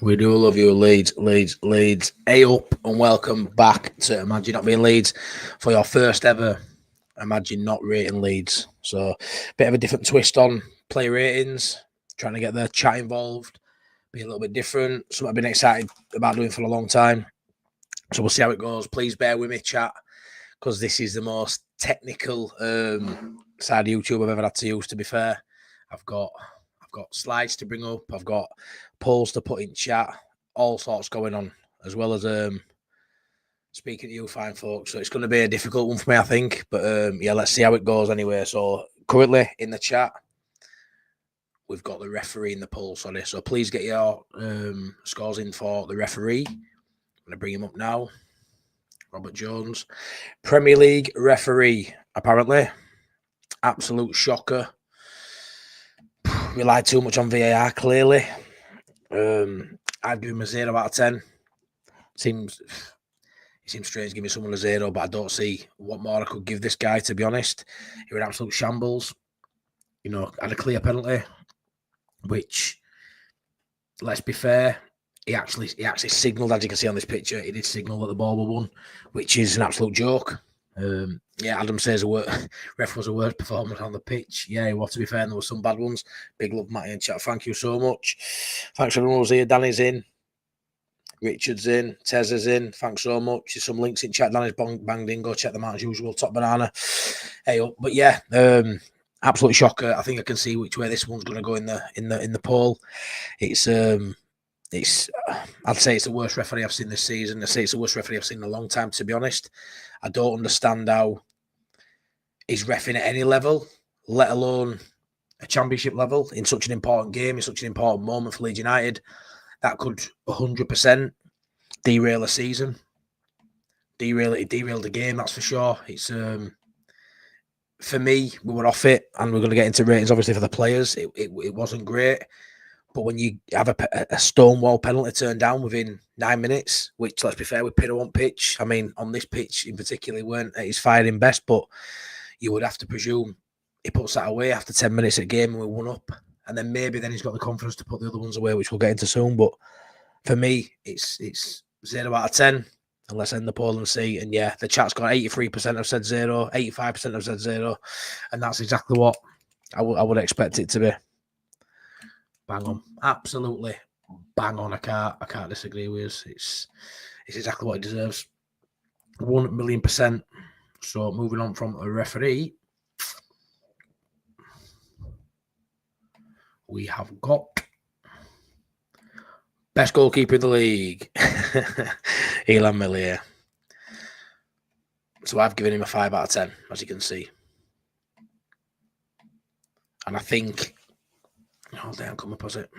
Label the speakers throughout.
Speaker 1: We do love you, Leeds. Hey up and welcome back to Imagine Not Being Leeds for your first ever Imagine Not Rating Leeds. So, bit of a different twist on player ratings, trying to get the chat involved, be a little bit different. Something I've been excited about doing for a long time. So, we'll see how it goes. Please bear with me, chat, because this is the most technical side of YouTube I've ever had to use, to be fair. I've got slides to bring up. I've got polls to put in chat. All sorts going on, as well as speaking to you fine folks. So it's going to be a difficult one for me, I think. But yeah, let's see how it goes anyway. So currently in the chat, we've got the referee in the poll. Sorry. So please get your scores in for the referee. I'm going to bring him up now. Robert Jones. Premier League referee, apparently. Absolute shocker. Relied too much on VAR, clearly. I'd give him a 0 out of 10. It seems strange giving someone a 0, but I don't see what more I could give this guy, to be honest. He was an absolute shambles. You know, had a clear penalty, which, let's be fair, he actually signalled, as you can see on this picture, he did signal that the ball was won, which is an absolute joke. Yeah, Adam says ref was a worst performance on the pitch. Yeah, well, to be fair, there were some bad ones. Big love, Matty and chat. Thank you so much. Thanks everyone who's here. Danny's in. Richard's in. Tez is in. Thanks so much. There's some links in chat. Danny's banged in. Go check them out as usual. Top banana. Hey up. But yeah, absolutely shocker. I think I can see which way this one's going to go in the poll. I'd say it's the worst referee I've seen this season. I'd say it's the worst referee I've seen in a long time, to be honest. I don't understand how he's reffing at any level, let alone a championship level, in such an important game, in such an important moment for Leeds United. That could 100% derail a season. Derail the game, that's for sure. It's for me, we were off it, and we're going to get into ratings, obviously, for the players. It wasn't great. But when you have a stonewall penalty turned down within 9 minutes, which, let's be fair, with Piroe on pitch, I mean, on this pitch in particular, weren't at his firing best, but you would have to presume he puts that away after 10 minutes of game and we won up. And then maybe he's got the confidence to put the other ones away, which we'll get into soon. But for me, it's 0 out of 10. And let's end the poll and see. And yeah, the chat's got 83% have said 0, 85% have said 0. And that's exactly what I would expect it to be. Bang on, absolutely bang on. I can't disagree with us. It's exactly what it deserves. 1,000,000%. So moving on from a referee, we have got best goalkeeper in the league, Elan Millier. So I've given him a 5 out of 10, as you can see, and I think. Oh, damn, come up, was it?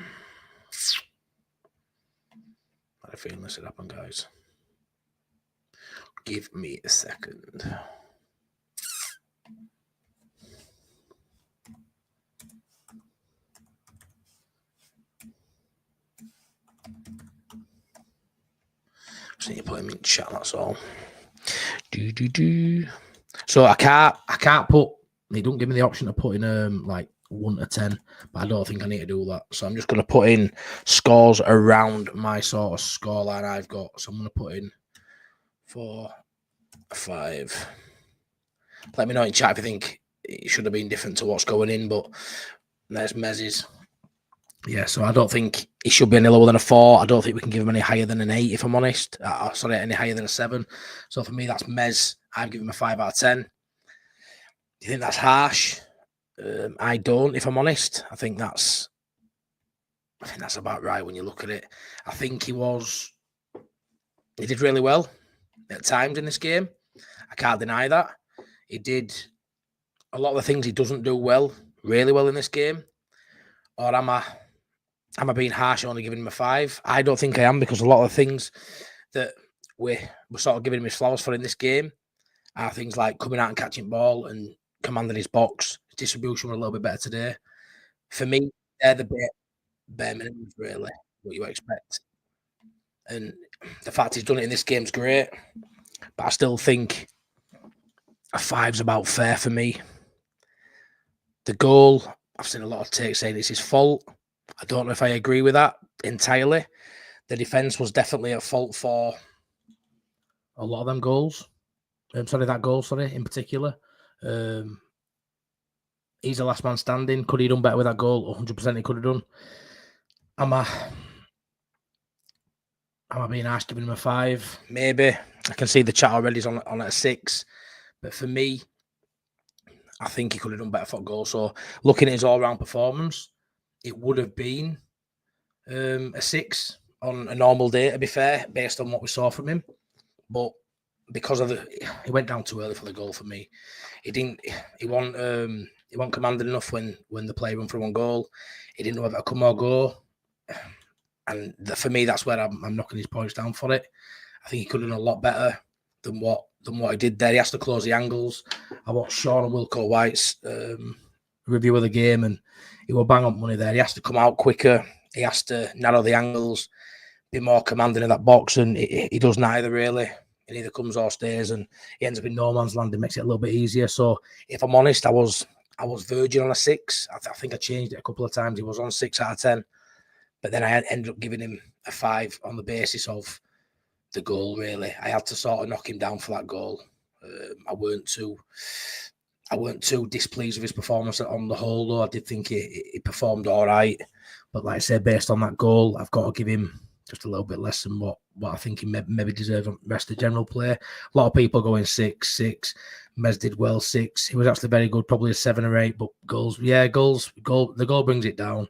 Speaker 1: I had a feeling this would happen, guys. Give me a second. Just need to put him in chat, that's all. So I can't put. They don't give me the option to put in like 1 to 10, but I don't think I need to do that. So I'm just going to put in scores around my sort of scoreline I've got. So I'm going to put in 4, 5. Let me know in chat if you think it should have been different to what's going in, but there's Mez's. Yeah, so I don't think he should be any lower than a 4. I don't think we can give him any higher than an 8, if I'm honest. Sorry, any higher than a 7. So for me, that's Mez. I've given him a 5 out of 10. Do you think that's harsh? I don't, if I'm honest. I think that's about right when you look at it. I think he did really well at times in this game. I can't deny that. He did a lot of the things he doesn't do well, really well in this game. Or am I being harsh and only giving him a 5? I don't think I am, because a lot of the things that we're sort of giving him his flowers for in this game are things like coming out and catching ball and commanding his box. Distribution was a little bit better today. For me, they're the bare minimums, really, what you expect. And the fact he's done it in this game's great, but I still think a 5's about fair for me. The goal, I've seen a lot of takes saying it's his fault. I don't know if I agree with that entirely. the defence was definitely at fault for a lot of them goals. That goal, in particular. He's the last man standing. Could he have done better with that goal? 100% he could have done. Am I being harsh giving him a 5? Maybe. I can see the chat already is on at a 6. But for me, I think he could have done better for a goal. So looking at his all-round performance, it would have been a 6 on a normal day, to be fair, based on what we saw from him. But because of he went down too early for the goal for me. He wasn't commanding enough when the play run for one goal. He didn't know whether to come or go. And for me, that's where I'm knocking his points down for it. I think he could have done a lot better than what he did there. He has to close the angles. I watched Sean and Wilco White's review of the game, and he will bang on money there. He has to come out quicker. He has to narrow the angles, be more commanding in that box, and he does neither really. He either comes or stays, and he ends up in no man's land. It makes it a little bit easier. So, if I'm honest, I was verging on a 6. I think I changed it a couple of times. He was on 6 out of 10, but then I ended up giving him a 5 on the basis of the goal. Really, I had to sort of knock him down for that goal. I weren't too displeased with his performance on the whole, though. I did think he performed all right, but like I said, based on that goal, I've got to give him just a little bit less than what I think he maybe deserves on the rest of the general play. A lot of people going 6. Mez did well 6. He was actually very good, probably a 7 or 8. But goals. The goal brings it down.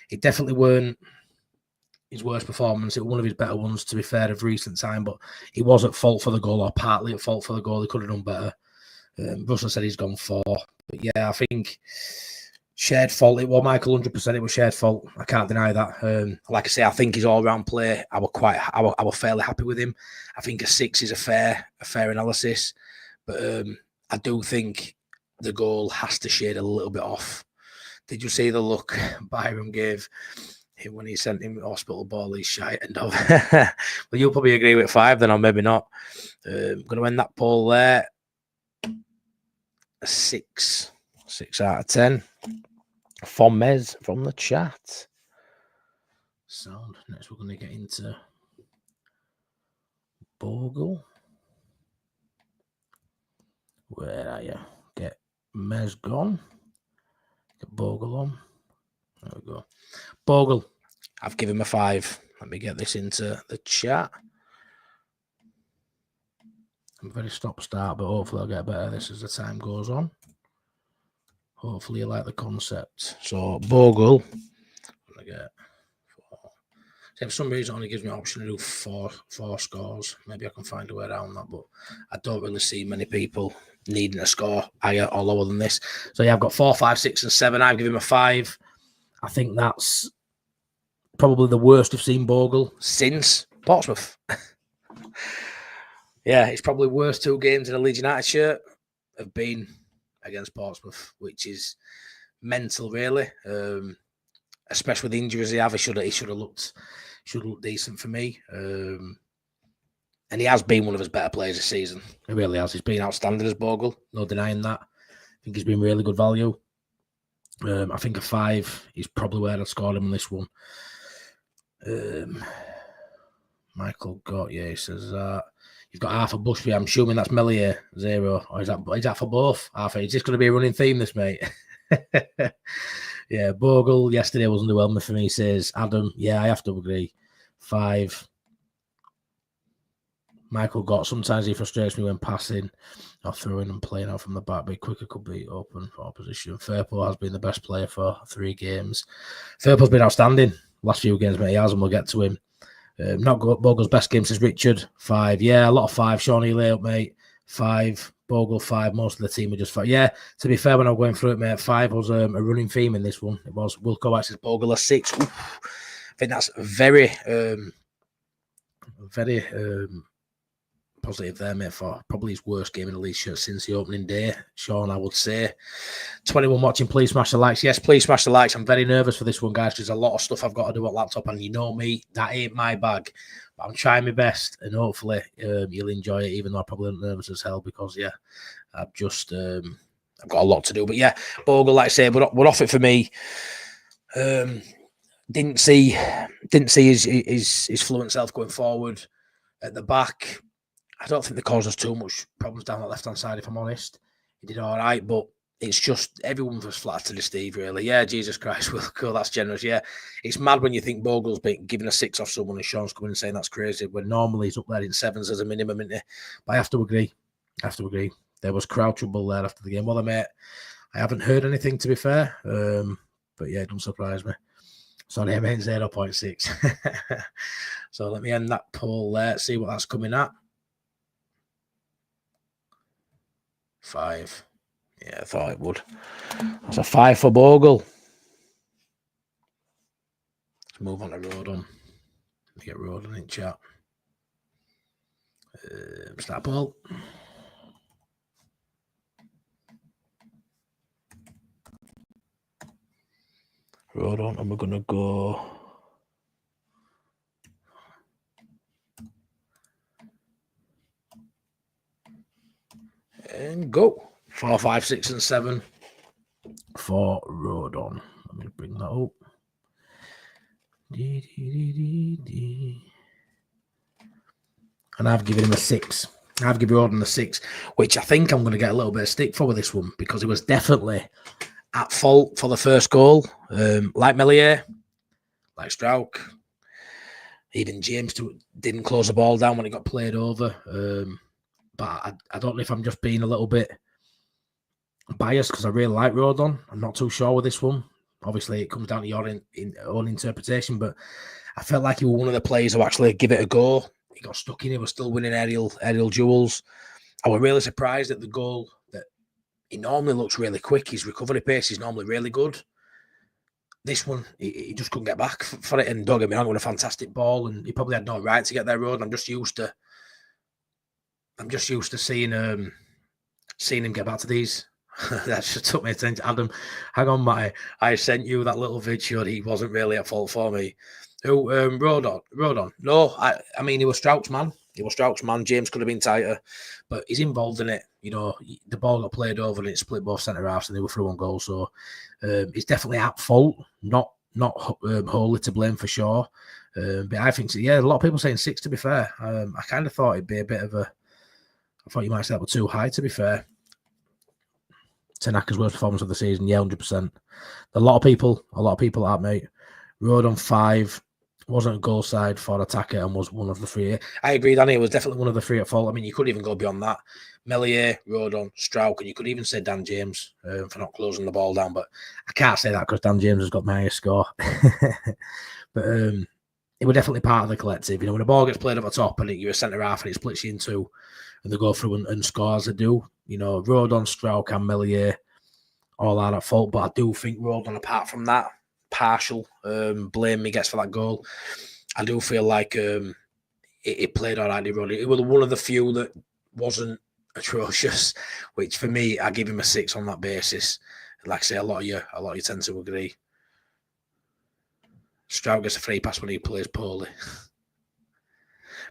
Speaker 1: It definitely weren't his worst performance. It was one of his better ones, to be fair, of recent time. But he was at fault for the goal, or partly at fault for the goal. He could have done better. Russell said he's gone 4. But yeah, I think shared fault. It was Michael 100%. It was shared fault. I can't deny that. Like I say, I think his all-round play, I was fairly happy with him. I think a 6 is a fair analysis, but I do think the goal has to shade a little bit off. Did you see the look Byram gave him when he sent him hospital ball? He's shite and off. Well, you'll probably agree with 5 then, or maybe not. I'm going to end that poll there. A 6 out of 10 from Mez from the chat. Sound. Next, we're going to get into Bogle. Where are you? Get Mez gone. Get Bogle on. There we go. Bogle. I've given him a 5. Let me get this into the chat. I'm very stop-start, but hopefully I'll get better at this as the time goes on. Hopefully you like the concept. So, Bogle. I'm going to get 4. So for some reason, it only gives me an option to do 4 scores. Maybe I can find a way around that, but I don't really see many people needing a score higher or lower than this. So, yeah, I've got 4, 5, 6, and 7. I've given him a 5. I think that's probably the worst I've seen Bogle since Portsmouth. Yeah, it's probably worst 2 games in a Leeds United shirt have been against Portsmouth, which is mental, really. Especially with the injuries he have, he should have looked decent for me. And he has been one of his better players this season. He really has. He's been outstanding as Bogle, no denying that. I think he's been really good value. I think a 5 is probably where I'd score him on this one. Michael he says you've got half a Bushby. I'm assuming that's Melier 0, or is that for both? Half. Is this going to be a running theme, this, mate? Yeah, Bogle yesterday wasn't underwhelming for me, says Adam. Yeah, I have to agree. 5. Michael sometimes he frustrates me when passing or throwing and playing out from the back, but quicker could be open for opposition. Firpo has been the best player for 3 games. Firpo's been outstanding last few games, but he has, and we'll get to him. Not Bogle's best game since Richard. 5. Yeah, a lot of 5. Sean Ely up, mate. 5. Bogle 5. Most of the team are just 5. Yeah, to be fair, when I'm going through it, mate, 5 was a running theme in this one. It was. Wilco White says Bogle a 6. Oof. I think that's very positive there, mate, for probably his worst game in the Leeds shirt since the opening day. Sean, I would say. 21 watching, please smash the likes. Yes, please smash the likes. I'm very nervous for this one, guys. There's a lot of stuff I've got to do on laptop, and you know me, that ain't my bag. But I'm trying my best, and hopefully you'll enjoy it, even though I'm probably nervous as hell, because, yeah, I've got a lot to do. But, yeah, Bogle, like I say, we're off it for me. Didn't see his fluent self going forward at the back. I don't think they caused us too much problems down that left-hand side, if I'm honest. He did all right, but it's just everyone was flat to the Steve, really. Yeah, Jesus Christ, Will Cool, that's generous. Yeah, it's mad when you think Bogle's been given a 6 off someone and Sean's coming and saying that's crazy, when normally he's up there in 7s as a minimum, isn't he? But I have to agree. There was crowd trouble there after the game. Well, mate, I haven't heard anything, to be fair. But yeah, it doesn't surprise me. Sorry, I meant 0.6. So let me end that poll there, see what that's coming at. 5. Yeah, I thought it would. That's a 5 for Bogle. Let's move on to Rodon. Let me get Rodon in chat. Start ball. Rodon, and we're going to go. And go. 4, 5, 6, and 7 for Rodon. Let me bring that up. And I've given him a 6. I've given Rodon a 6, which I think I'm going to get a little bit of stick for with this one, because he was definitely at fault for the first goal. Like Melier, like Struijk. Even James didn't close the ball down when it got played over. But I don't know if I'm just being a little bit biased because I really like Rodon. I'm not too sure with this one. Obviously, it comes down to your own interpretation, but I felt like he was one of the players who actually give it a go. He got stuck in. He was still winning aerial duels. I was really surprised at the goal that he normally looks really quick. His recovery pace is normally really good. This one, he just couldn't get back for it. And don't get me wrong, it was a fantastic ball, and he probably had no right to get there, Rodon. I'm just used to seeing him get back to these. That just took me attention. Adam, hang on, Matty. I sent you that little video. He wasn't really at fault for me. Who? Rodon. No, I mean, he was Struijk's man. James could have been tighter, but he's involved in it. You know, the ball got played over and it split both centre halves, and they were through on goal. So he's definitely at fault. Not wholly to blame for sure. But I think, yeah, a lot of people saying 6. To be fair, I kind of thought it'd be a bit of a. I thought you might say that was too high. To be fair. Tanaka's worst performance of the season, yeah, 100%. A lot of people at mate. Rodon 5, wasn't a goal side for attacker and was one of the 3. I agree, Danny, it was definitely one of the 3 at fault. I mean, you could even go beyond that. Melier, Rodon, Struijk, and you could even say Dan James for not closing the ball down, but I can't say that because Dan James has got my highest score. But it was definitely part of the collective. You know, when a ball gets played up the top and you're a centre half and it splits you in 2 and they go through and score as they do, you know, Rodon, Struijk and Melier all are at fault, but I do think Rodon, apart from that partial blame he gets for that goal, I do feel like it played all right. It was one of the few that wasn't atrocious, which for me, I give him a 6 on that basis. Like I say, a lot of you tend to agree. Struijk gets a free pass when he plays poorly.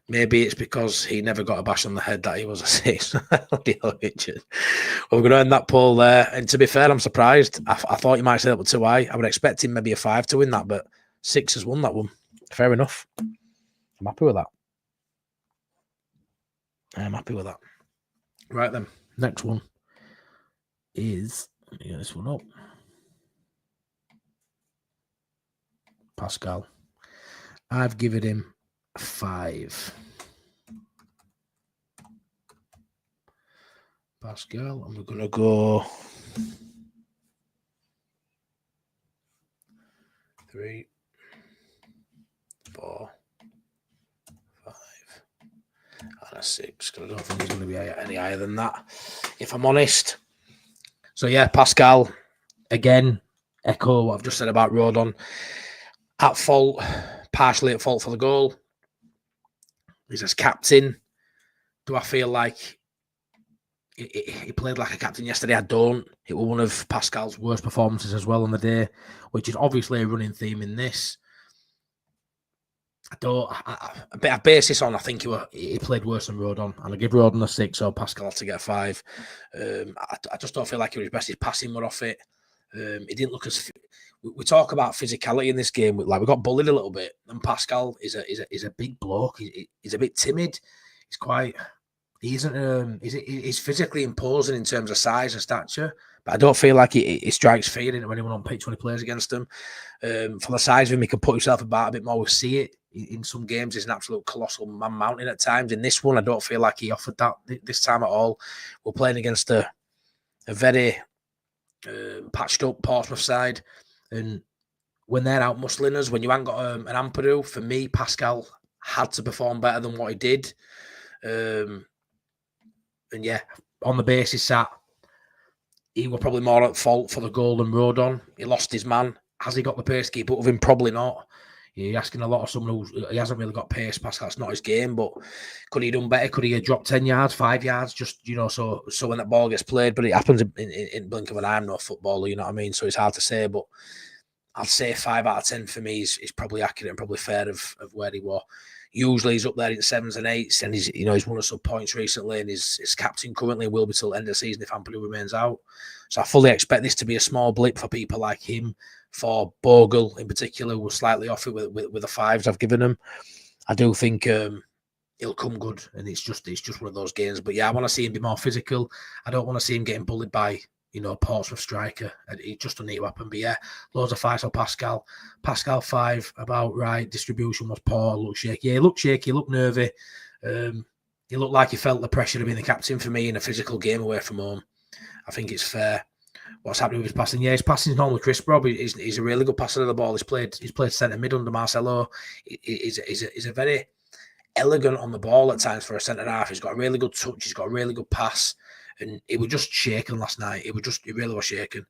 Speaker 1: Maybe it's because he never got a bash on the head that he was a 6. Well, we're going to end that poll there. And to be fair, I'm surprised. I thought you might say that was too high. I would expect him maybe a 5 to win that, but 6 has won that one. Fair enough. I'm happy with that. Right then. Next one is, let me get this one up. Pascal. I've given him 5. Pascal, and we're going to go 3, 4, 5, and a 6. Because I don't think he's going to be any higher than that, if I'm honest. So yeah, Pascal, again, echo what I've just said about Rodon. At fault, partially at fault for the goal. He's as captain. Do I feel like he played like a captain yesterday? I don't. It was one of Pascal's worst performances as well on the day, which is obviously a running theme in this. A bit of basis on, I think he played worse than Rodon, and I give Rodon a 6, so Pascal had to get a 5. I just don't feel like he was his best. His passing were off it. He didn't look as. We talk about physicality in this game. Like we got bullied a little bit, and Pascal is a big bloke. He's a bit timid. He's quite. He isn't. He's physically imposing in terms of size and stature, but I don't feel like he strikes fear into anyone on pitch when he plays against him. For the size of him, he can put himself about a bit more. We see it in some games. He's an absolute colossal man mountain at times. In this one, I don't feel like he offered that this time at all. We're playing against a very patched up Portsmouth side. And when they're out muscling us, when you haven't got an Ampadu, for me, Pascal had to perform better than what he did. And yeah, on the basis that he was probably more at fault for the goal than Rodon. He lost his man. Has he got the pace to keep up with him? Probably not. You're asking a lot of someone he hasn't really got pace. Pascal, that's not his game, but could he have done better? Could he have dropped 10 yards, 5 yards? Just, so when that ball gets played, but it happens in blink of an eye. I'm no footballer, you know what I mean? So it's hard to say, but I'd say 5 out of 10 for me is probably accurate and probably fair of where he was. Usually he's up there in 7s and 8s, and he's won us some points recently, and he's captain currently and will be till the end of the season if Ampadu remains out. So I fully expect this to be a small blip for people like him. For Bogle in particular, who was slightly off it with the 5s I've given him. I do think he'll come good, and it's just one of those games. But yeah, I want to see him be more physical. I don't want to see him getting bullied by Portsmouth striker. It just doesn't need to happen. But yeah, loads of 5s for Pascal. Pascal 5, about right. Distribution was poor. Looked shaky. Yeah, he looked shaky. He looked nervy. He looked like he felt the pressure of being the captain for me in a physical game away from home. I think it's fair. What's happening with his passing? Yeah, his passing is normally crisp, Rob. He's a really good passer of the ball. He's played centre mid under Marcelo. He's a very elegant on the ball at times for a centre half. He's got a really good touch. He's got a really good pass, and he was just shaking last night. He really was shaking.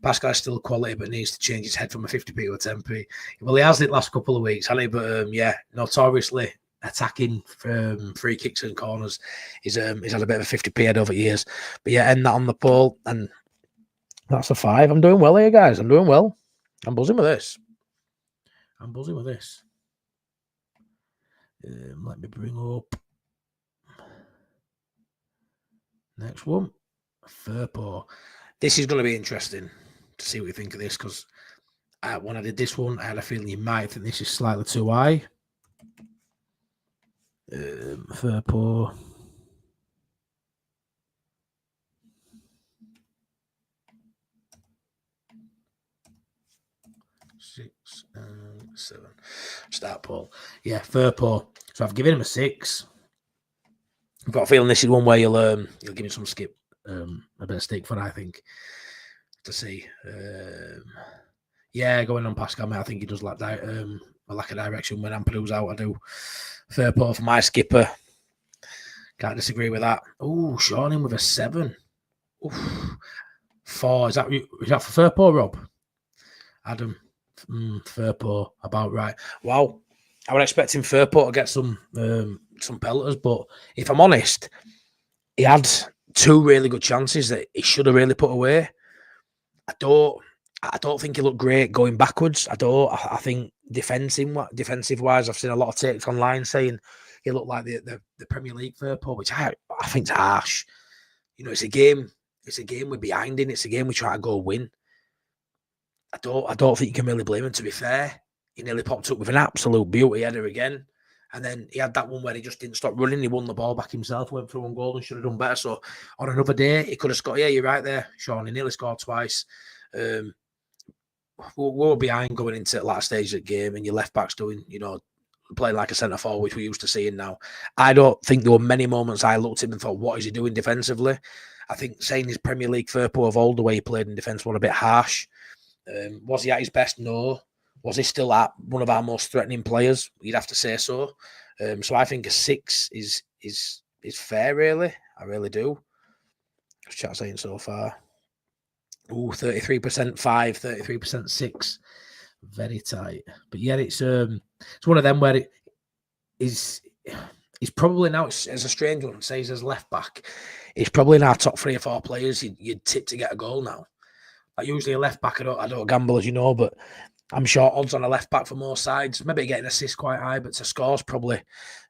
Speaker 1: Pascal's still quality, but needs to change his head from a 50p to a 10p. Well, he has it last couple of weeks, hasn't he? But yeah, notoriously attacking free kicks and corners. He's had a bit of a 50p head over years. But yeah, end that on the poll, and that's a 5. I'm doing well here, guys. I'm doing well. I'm buzzing with this. Let me bring up next one. Firpo. This is going to be interesting to see what you think of this, because when I did this one, I had a feeling you might think this is slightly too high. Firpo. Six and 7. Start Paul. Yeah, Firpo. So I've given him a 6. I've got a feeling this is one where you'll give me some skip, a bit of stick for, I think, to see. Yeah, going on Pascal, mate, I think he does lack a lack of direction when Ampadu's out. I do. Firpo for my skipper. Can't disagree with that. Oh, Sean in with a 7. Oof. 4. Is that for Firpo, Rob? Adam. Firpo, about right. Wow, I was expecting Firpo to get some pelters, but if I'm honest, he had 2 really good chances that he should have really put away. I don't think he looked great going backwards. I think defensive wise, I've seen a lot of takes online saying he looked like the Premier League Firpo, which I think's harsh. It's a game we're behind in. It's a game we try to go win. I don't think you can really blame him, to be fair. He nearly popped up with an absolute beauty header again. And then he had that one where he just didn't stop running. He won the ball back himself, went through one goal and should have done better. So on another day, he could have scored. Yeah, you're right there, Sean. He nearly scored twice. We were behind going into the last stage of the game, and your left back's doing, playing like a centre forward, which we're used to seeing now. I don't think there were many moments I looked at him and thought, what is he doing defensively? I think saying his Premier League Firpo of old, the way he played in defence, was a bit harsh. Was he at his best? No. Was he still at one of our most threatening players? You'd have to say so. So I think a 6 is fair, really. I really do. What's chat saying so far? 33% 5, 33% 6. Very tight. But yeah, it's one of them where it is. He's probably now, it's a strange one. Say he's as left back. He's probably in our top 3 or 4 players you'd tip to get a goal now. Like usually a left back, I don't gamble, as you know, but I'm sure odds on a left back for most sides. Maybe getting assists quite high, but to score's probably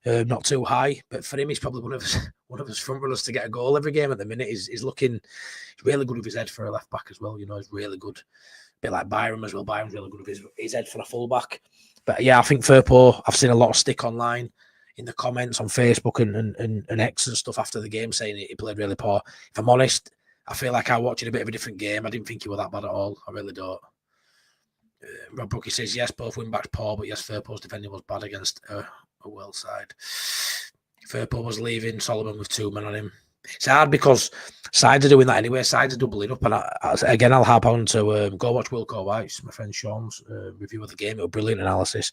Speaker 1: not too high. But for him, he's probably one of his front runners to get a goal every game at the minute. He's looking really good with his head for a left back as well. You know, he's really good. A bit like Byram as well. Byram's really good with his head for a full back. But yeah, I think Firpo, I've seen a lot of stick online in the comments on Facebook and X and stuff after the game saying he played really poor. If I'm honest, I feel like I watched a bit of a different game. I didn't think he was that bad at all. I really don't. Rob Brookie says, yes, both wing-backs poor, but yes, Firpo's defending was bad against a well side. Firpo was leaving Solomon with 2 men on him. It's hard because sides are doing that anyway. Sides are doubling up. And again, I'll harp on to go watch Wilco White's, my friend Sean's review of the game. It was brilliant analysis.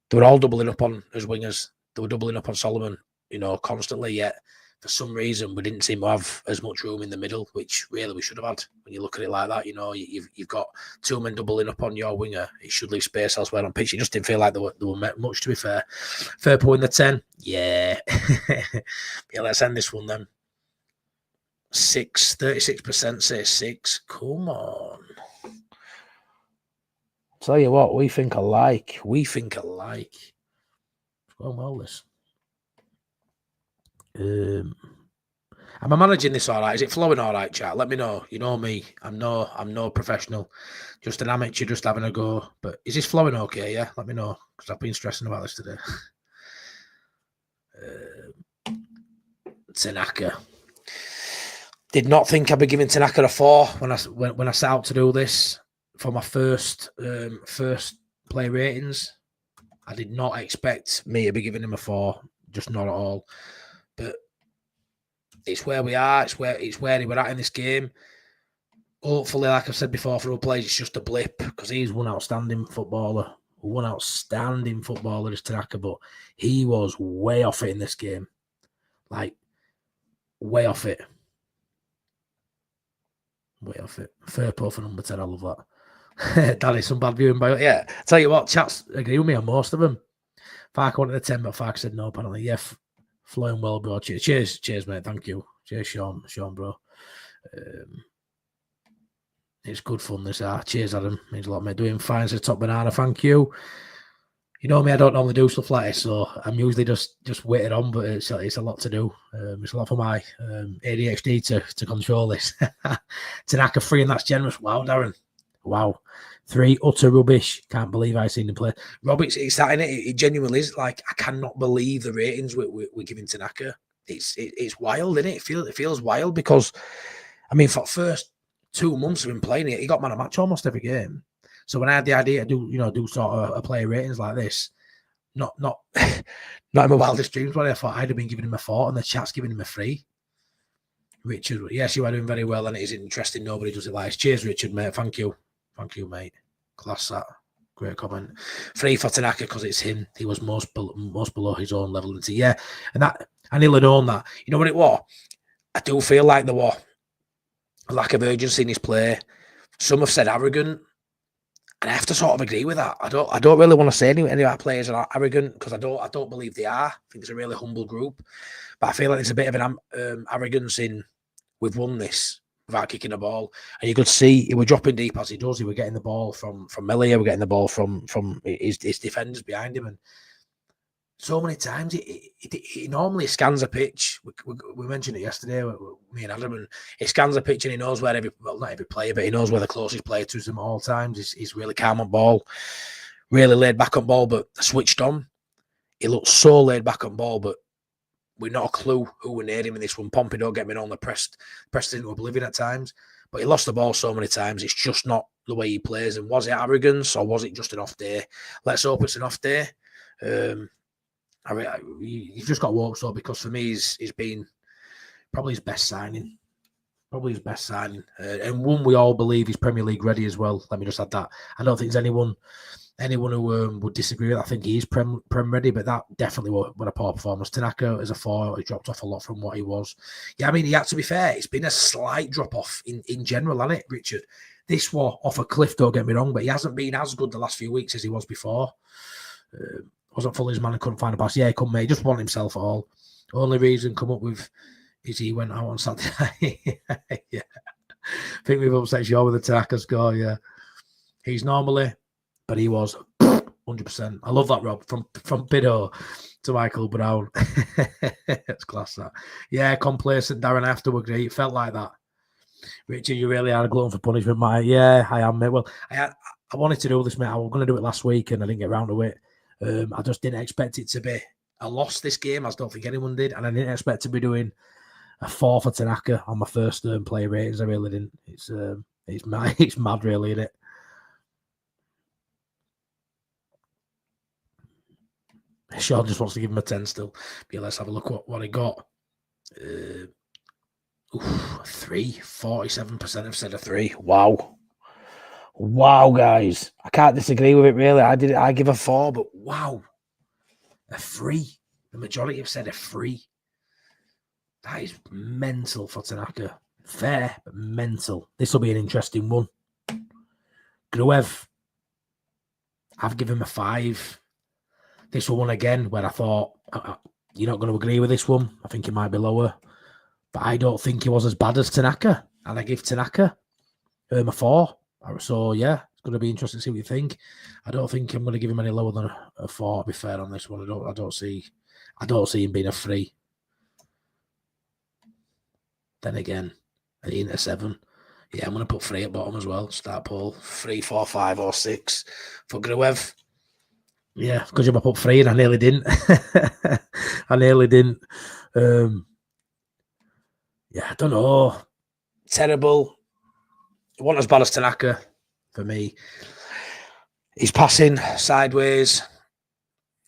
Speaker 1: They were all doubling up on as wingers. They were doubling up on Solomon, you know, constantly, yet for some reason we didn't seem to have as much room in the middle, which really we should have had. When you look at it like that, you know, you've got 2 men doubling up on your winger. It should leave space elsewhere on pitch. It just didn't feel like there were much, to be fair. Firpo in the 10. Yeah. Yeah, let's end this one then. 36% say 6. Come on. Tell you what, we think alike. It's going well, this. Am I managing this all right? Is it flowing all right, chat? Let me know. You know me. I'm no professional. Just an amateur, just having a go. But is this flowing okay? Yeah, let me know, because I've been stressing about this today. Tanaka. Did not think I'd be giving Tanaka a 4 when I set out to do this for my first play ratings. I did not expect me to be giving him a 4, just not at all. But it's where we are. It's where we're at in this game. Hopefully, like I've said before, for all players, it's just a blip, because he's one outstanding footballer. Is Tanaka, but he was way off it in this game. Like, way off it. Firpo for number 10. I love that. That is some bad viewing by. Yeah, tell you what, chats agree with me on most of them. Fark wanted a 10, but Fark said no, apparently. Yeah, flowing well, bro. Cheers, mate. Thank you. Cheers, Sean, bro. It's good fun, this. Cheers, Adam. Means a lot, mate. Doing fine, says Top Banana. Thank you. You know me, I don't normally do stuff like this, so I'm usually just waiting on, but it's a lot to do. It's a lot for my ADHD to control this. Tanaka 3, and that's generous. Wow, Darren. Wow. 3, utter rubbish. Can't believe I've seen him play. Rob, it's that, innit? It genuinely is. Like, I cannot believe the ratings we're giving Tanaka. It's wild, isn't it? It feels wild, because, I mean, for the first 2 months of him playing it, he got man of match almost every game. So when I had the idea to do sort of a player ratings like this, not in my wildest dreams, but I thought I'd have been giving him a 4, and the chat's giving him a 3. Richard, yes, you are doing very well, and it is interesting. Nobody does it like this. Cheers, Richard, mate. Thank you, mate. Class that. Great comment. 3 for Tanaka, because it's him. He was most below his own level. Yeah, and he'll have known that. You know what it was? I do feel like there was a lack of urgency in his play. Some have said arrogant, and I have to sort of agree with that. I don't really want to say any of our players are arrogant, because I don't believe they are. I think it's a really humble group, but I feel like there's a bit of an arrogance in we've won this without kicking a ball, and you could see he was dropping deep as he does. He was getting the ball from Melia, we're getting the ball from his defenders behind him, and so many times he normally scans a pitch. We mentioned it yesterday, me and Adam, and he scans a pitch and he knows where not every player, but he knows where the closest player to him at all times. He's really calm on ball, really laid back on ball, but switched on. He looks so laid back on ball, but we've not a clue who we're near him in this one. Pompey, don't get me on, the pressed into oblivion at times, but he lost the ball so many times. It's just not the way he plays. And was it arrogance, or was it just an off day? Let's hope it's an off day. You've just got to hope so, because for me, he's been probably his best signing. And one we all believe he's Premier League ready as well. Let me just add that. I don't think there's anyone who would disagree with that. I think he is Prem ready, but that definitely was a poor performance. Tanaka as a 4, he dropped off a lot from what he was. Yeah, I mean, he had to be fair. It's been a slight drop off in general, hasn't it, Richard? This was off a cliff, don't get me wrong, but he hasn't been as good the last few weeks as he was before. Wasn't fully his man and couldn't find a pass. Yeah, he couldn't, mate. He just wanted himself at all. Only reason come up with is he went out on Saturday. Yeah. I think we've upset Shaw with the Tanaka score, yeah. He's normally but he was 100%. I love that, Rob, from Piroe to Michael Brown. It's class, that. Yeah, complacent, Darren. I have to agree. It felt like that. Richard, you really are a glutton for punishment, mate. Yeah, I am, mate. Well, I wanted to do this, mate. I was going to do it last week, and I didn't get around to it. I just didn't expect it to be a loss this game. I don't think anyone did, and I didn't expect to be doing a 4 for Tanaka on my first player ratings. I really didn't. It's mad. It's mad, really, isn't it? Sean just wants to give him a 10 still. But yeah, let's have a look what he got. 3, 47% have said a 3. Wow. Wow, guys. I can't disagree with it, really. I give a 4, but wow. A 3. The majority have said a 3. That is mental for Tanaka. Fair, but mental. This will be an interesting one. Gruev, I've given him a 5. This one again, where I thought, you're not going to agree with this one. I think it might be lower. But I don't think he was as bad as Tanaka. And I give Tanaka a 4. So, yeah, it's going to be interesting to see what you think. I don't think I'm going to give him any lower than a 4, to be fair, on this one. I don't see him being a 3. Then again, a 7. Yeah, I'm going to put 3 at bottom as well. Start poll. 3, 4, 5, or 6 for Gruev. Yeah, because I put 3 and I nearly didn't. I nearly didn't. Yeah, I don't know. Terrible. It wasn't as bad as Tanaka for me. He's passing sideways.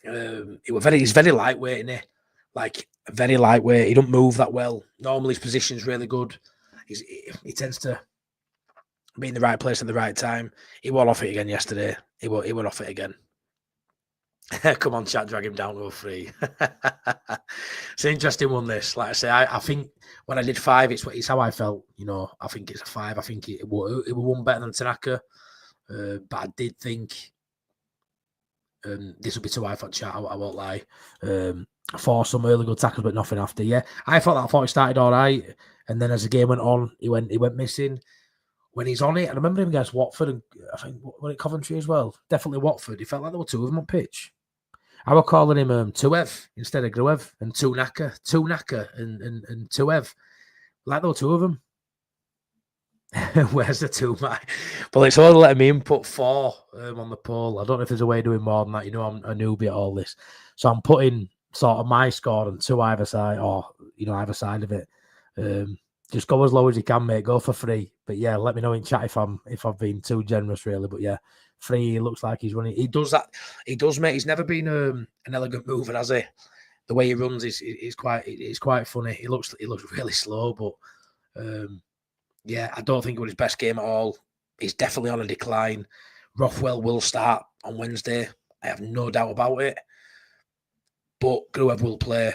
Speaker 1: He's very lightweight, isn't he? Like, very lightweight. He don't move that well. Normally his position's really good. He tends to be in the right place at the right time. He went off it again yesterday. He went off it again. Come on, chat, drag him down to a 3. It's an interesting one, this. Like I say, I think when I did 5, it's how I felt. You know, I think it's a 5. I think it was one better than Tanaka. But I did think this will be too high for chat. I won't lie. For some early good tackles, but nothing after. Yeah, I thought he started all right, and then as the game went on, he went missing. When he's on it, I remember him against Watford, and I think at Coventry as well. Definitely Watford. He felt like there were 2 of them on pitch. I was calling him Tuev instead of Gruev, and Tanaka and Tuev. Like there were 2 of them. Where's the 2, mate? Well, it's all letting me input 4 on the poll. I don't know if there's a way of doing more than that. You know, I'm a newbie at all this. So I'm putting sort of my score and 2 either side, or, you know, either side of it. Just go as low as you can, mate. Go for 3. But yeah, let me know in chat if I've been too generous, really. But yeah, 3. He looks like he's running. He does that. He does, mate. He's never been an elegant mover, has he? The way he runs is quite funny. He looks really slow, but yeah, I don't think it was his best game at all. He's definitely on a decline. Rothwell will start on Wednesday. I have no doubt about it. But Gruev will play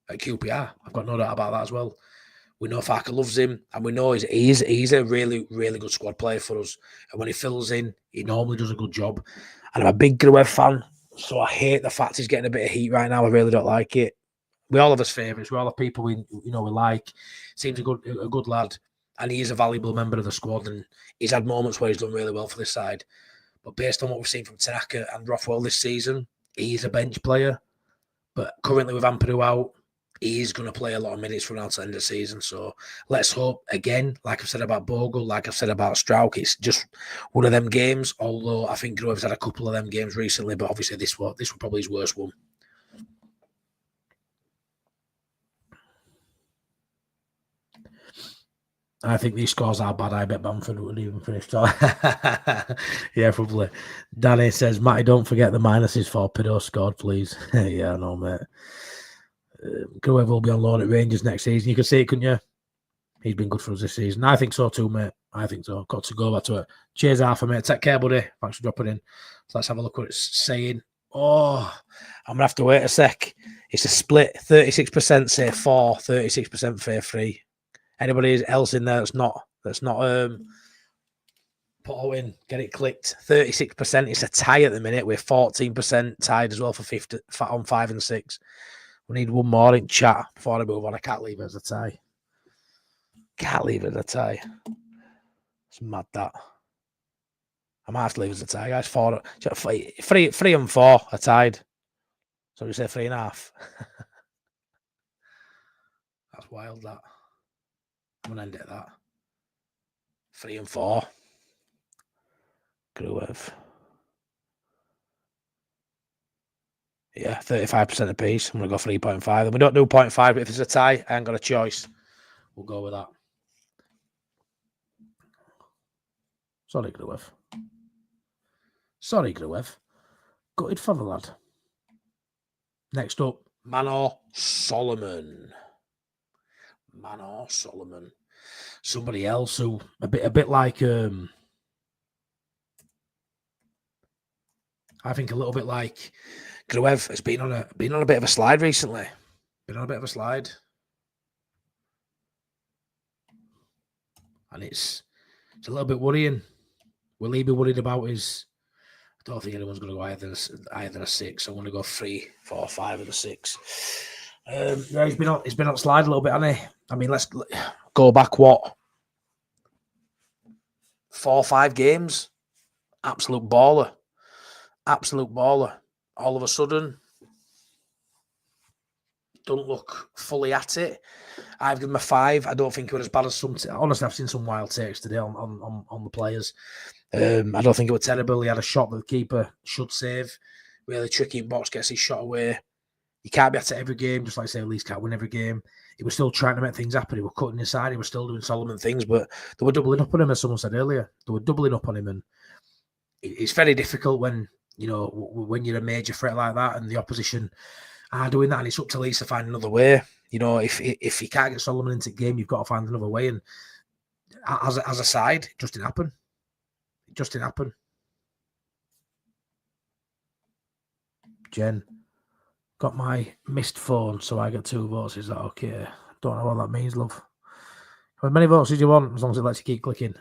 Speaker 1: at QPR. I've got no doubt about that as well. We know Farker loves him, and we know he's a really, really good squad player for us. And when he fills in, he normally does a good job. And I'm a big Gruev fan, so I hate the fact he's getting a bit of heat right now. I really don't like it. We all have his favourites. We all have people we like. Seems a good lad, and he is a valuable member of the squad. And he's had moments where he's done really well for this side. But based on what we've seen from Tanaka and Rothwell this season, he's a bench player. But currently with Piroe out, he's going to play a lot of minutes from now to the end of the season. So let's hope, again, like I've said about Bogle, like I've said about Struijk, it's just one of them games. Although I think Gruev's had a couple of them games recently, but obviously this was probably his worst one. I think these scores are bad. I bet Bamford wouldn't even finish. Yeah, probably. Danny says, Matty, don't forget the minuses for Piroe scored, please. Yeah, I know, mate. Gruev will be on loan at Rangers next season. You can see it, couldn't you? He's been good for us this season. I think so too, mate. I think so. Got to go back to it. Cheers, Arthur, mate. Take care, buddy. Thanks for dropping in. So let's have a look what it's saying. Oh, I'm going to have to wait a sec. It's a split. 36% say 4, 36% say 3. Anybody else in there that's not put out in, get it clicked. 36%. It's a tie at the minute. We're 14% tied as well for 50 on 5 and 6. We need one more in chat before I move on. I can't leave it as a tie. Can't leave it as a tie. It's mad, that. I might have to leave as a tie, guys. 3 and 4 are tied. So we say 3.5. That's wild, that. I'm going to end it at that. 3 and 4. Gruev. Yeah, 35% apiece. I'm going to go 3.5. And we don't do 0.5, but if there's a tie, I ain't got a choice. We'll go with that. Sorry, Gruev. Gutted for the lad. Next up, Manor Solomon. Somebody else who a bit like I think a little bit like Gruev has been on a bit of a slide recently. And it's a little bit worrying. Will he be worried about his? I don't think anyone's going to go either a 6. I'm going to go 3, 4, 5 with a 6. Yeah, he's been on slide a little bit, hasn't he? I mean, let's go back 4 or 5 games. Absolute baller. All of a sudden, don't look fully at it. I've given him a 5. I don't think it was as bad as some. Honestly, I've seen some wild takes today on the players. I don't think it was terrible. He had a shot that the keeper should save. Really tricky in box, gets his shot away. You can't be at it every game, just like I say, Leeds can't win every game. He was still trying to make things happen. He was cutting inside. He was still doing Solomon things, but they were doubling up on him, as someone said earlier. They were doubling up on him, and it's very difficult when you're a major threat like that, and the opposition are doing that, and it's up to Leeds to find another way. If you can't get Solomon into the game, you've got to find another way. And as a side, it just didn't happen. Jen, got my missed phone, so I get 2 votes. Is that okay? Don't know what that means, love. How many votes did you want? As long as it lets you keep clicking.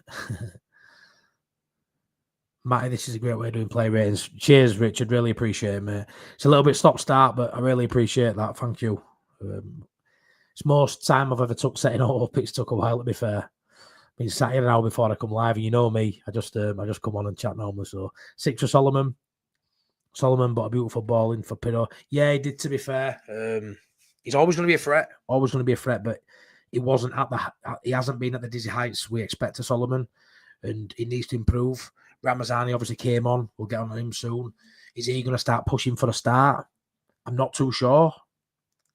Speaker 1: Matty, this is a great way of doing play ratings. Cheers, Richard. Really appreciate it, mate. It's a little bit stop-start, but I really appreciate that. Thank you. It's most time I've ever took setting all up. It's took a while, to be fair. I've been sat here an hour before I come live, and you know me. I just come on and chat normally. So 6 for Solomon. Solomon bought a beautiful ball in for Piroe. Yeah, he did, to be fair. He's always going to be a threat. But he hasn't been at the dizzy heights we expect of Solomon, and he needs to improve. Ramazani obviously came on. We'll get on him soon. Is he going to start pushing for a start? I'm not too sure.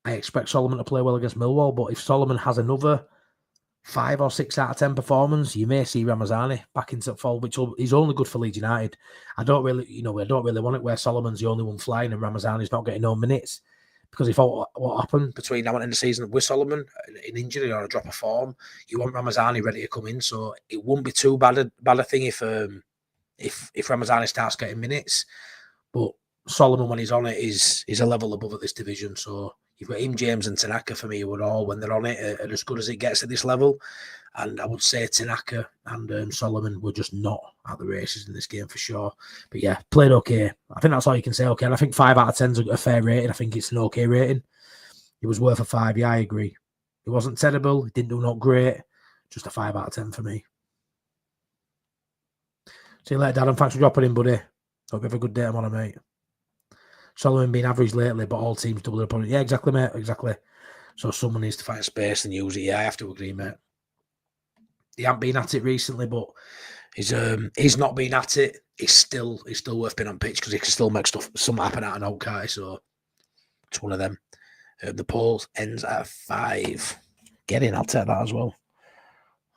Speaker 1: I expect Solomon to play well against Millwall, but if Solomon has another 5 or 6 out of 10 performance, you may see Ramazani back into fold, which is only good for Leeds United. I don't really want it where Solomon's the only one flying and Ramazani's not getting no minutes, because if what happened between now and end of the season with Solomon, an injury or a drop of form, you want Ramazani ready to come in. So it wouldn't be too bad a thing if Ramazani starts getting minutes, but Solomon, when he's on it, is a level above at this division. So you've got him, James, and Tanaka for me, who are all, when they're on it, are as good as it gets at this level. And I would say Tanaka and Solomon were just not at the races in this game for sure. But yeah, played okay. I think that's all you can say. Okay, and I think 5 out of 10 is a fair rating. I think it's an okay rating. It was worth a 5. Yeah, I agree. It wasn't terrible. It didn't do not great. Just a 5 out of 10 for me. See you later, Dad, and thanks for dropping in, buddy. Hope you have a good day tomorrow, mate. Solomon been average lately, but all teams double up on it. Yeah, exactly, mate. Exactly. So someone needs to find space and use it. Yeah, I have to agree, mate. He hasn't been at it recently, but he's not been at it. He's still worth being on pitch because he can still make something happen out of no guy. So it's one of them. The poll ends at 5. Get in, I'll take that as well.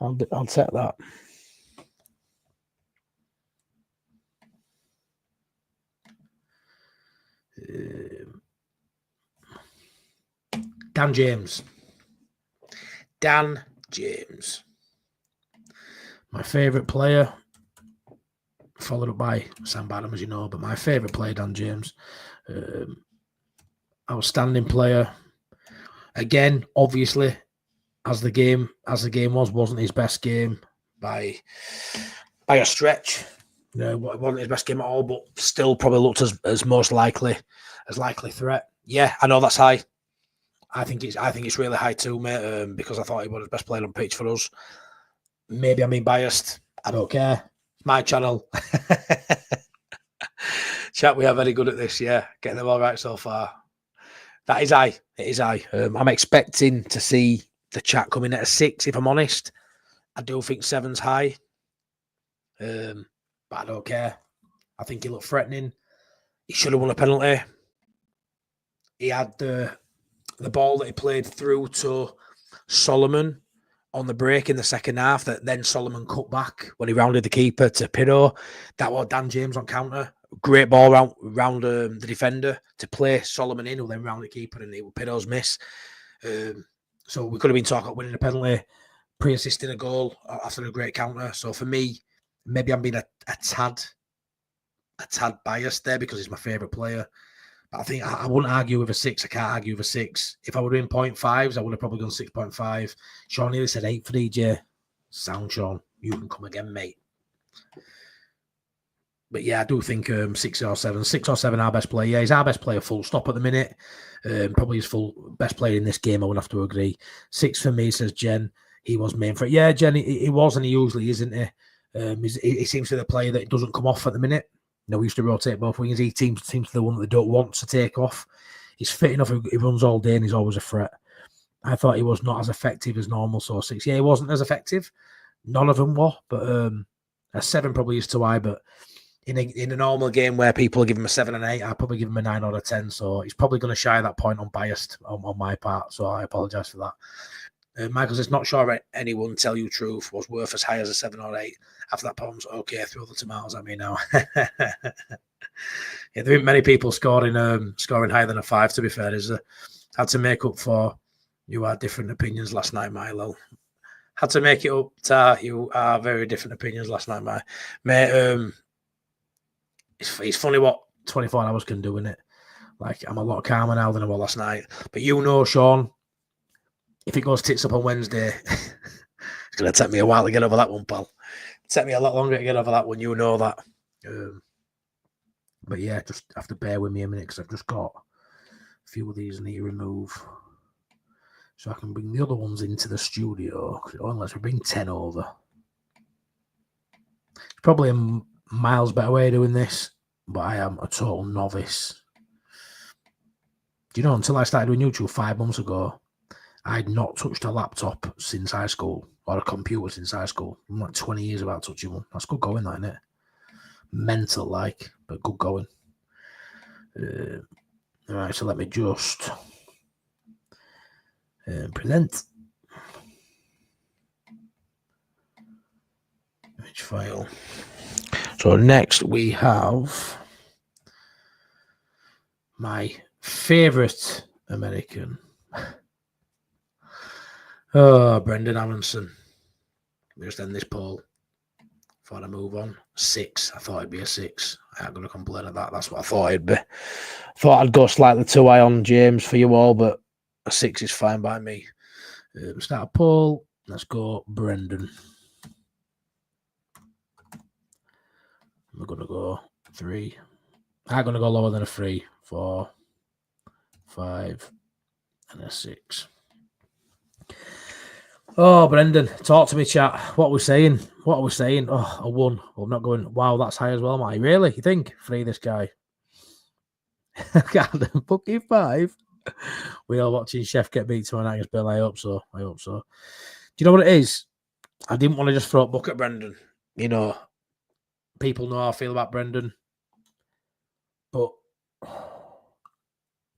Speaker 1: I'll take that. Dan James. My favourite player, followed up by Sam Badham, as you know, but my favourite player, Dan James. Outstanding player. Again, obviously, as the game wasn't his best game by a stretch. You know, it wasn't his best game at all, but still probably looked as most likely threat. Yeah, I know that's high. I think it's really high too, mate. Because I thought he was the best player on pitch for us. Maybe I'm being biased. I don't care. My channel. Chat, we are very good at this. Yeah, getting them all right so far. That is high. It is high. I'm expecting to see the chat coming at a 6, if I'm honest. I do think 7's high. But I don't care. I think he looked threatening. He should have won a penalty. He had the ball that he played through to Solomon on the break in the second half that then Solomon cut back when he rounded the keeper to Piroe. That was Dan James on counter. Great ball round the defender to play Solomon in, who then rounded the keeper, and it was Piroe's miss. So we could have been talking about winning a penalty, pre-assisting a goal after a great counter. So for me, maybe I'm being a tad biased there because he's my favourite player. But I think I wouldn't argue with a 6. I can't argue with a 6. If I were in 0.5s, I would have probably gone 6.5. Sean nearly said 8 for DJ. Sound, Sean. You can come again, mate. But yeah, I do think 6 or 7. 6 or 7, our best player. Yeah, he's our best player, full stop at the minute. Probably his best player in this game, I would have to agree. 6 for me, says Jen. He was main for it. Yeah, Jen, he was, and he usually isn't he? He seems to be the player that doesn't come off at the minute. No, we used to rotate both wings. He seems to be the one that don't want to take off. He's fit enough. He runs all day and he's always a threat. I thought he was not as effective as normal. So 6. Yeah, he wasn't as effective. None of them were. But a 7 probably is too high. But in a normal game where people give him a 7 and 8, I'd probably give him a 9 or a 10. So he's probably going to shy that point unbiased on my part. So I apologise for that. Michael says, not sure anyone, tell you truth, was worth as high as a 7 or 8. After that poem's okay, throw the tomatoes at me now. Yeah, there aren't many people scoring higher than a 5, to be fair, is there? Had to make up for you had different opinions last night, Milo. Had to make it up, Tar. You are very different opinions last night, mate. It's funny what 24 hours can do, innit? Like, I'm a lot calmer now than I was last night. But you know, Sean, if it goes tits up on Wednesday, it's going to take me a while to get over that one, pal. Take me a lot longer to get over that one. You know that. But yeah, just have to bear with me a minute because I've just got a few of these I need to remove so I can bring the other ones into the studio. Unless we bring 10 over. It's probably a miles better way of doing this, but I am a total novice. Do you know, until I started doing YouTube 5 months ago, I'd not touched a laptop since high school, or a computer since high school. I'm like 20 years without touching one. That's good going, that, isn't it? Mental, like, but good going. All right, so let me just present. Which file? So next we have my favourite American. Oh, Brendan Aaronson. We just end this poll before I move on. 6. I thought it'd be a 6. I ain't going to complain at that. That's what I thought it'd be. Thought I'd go slightly too high on James for you all, but a 6 is fine by me. Start a poll. Let's go Brendan. We're going to go 3. I'm going to go lower than a 3. 4, 5, and a 6. Oh, Brendan, talk to me, chat. What are we saying? Oh, a 1. I'm not going, wow, that's high as well, Matty. Really? You think? 3, this guy. God, fucking 5. We are watching Chef get beat tomorrow night against Bill. I hope so. Do you know what it is? I didn't want to just throw a book at Brendan. You know, people know how I feel about Brendan. But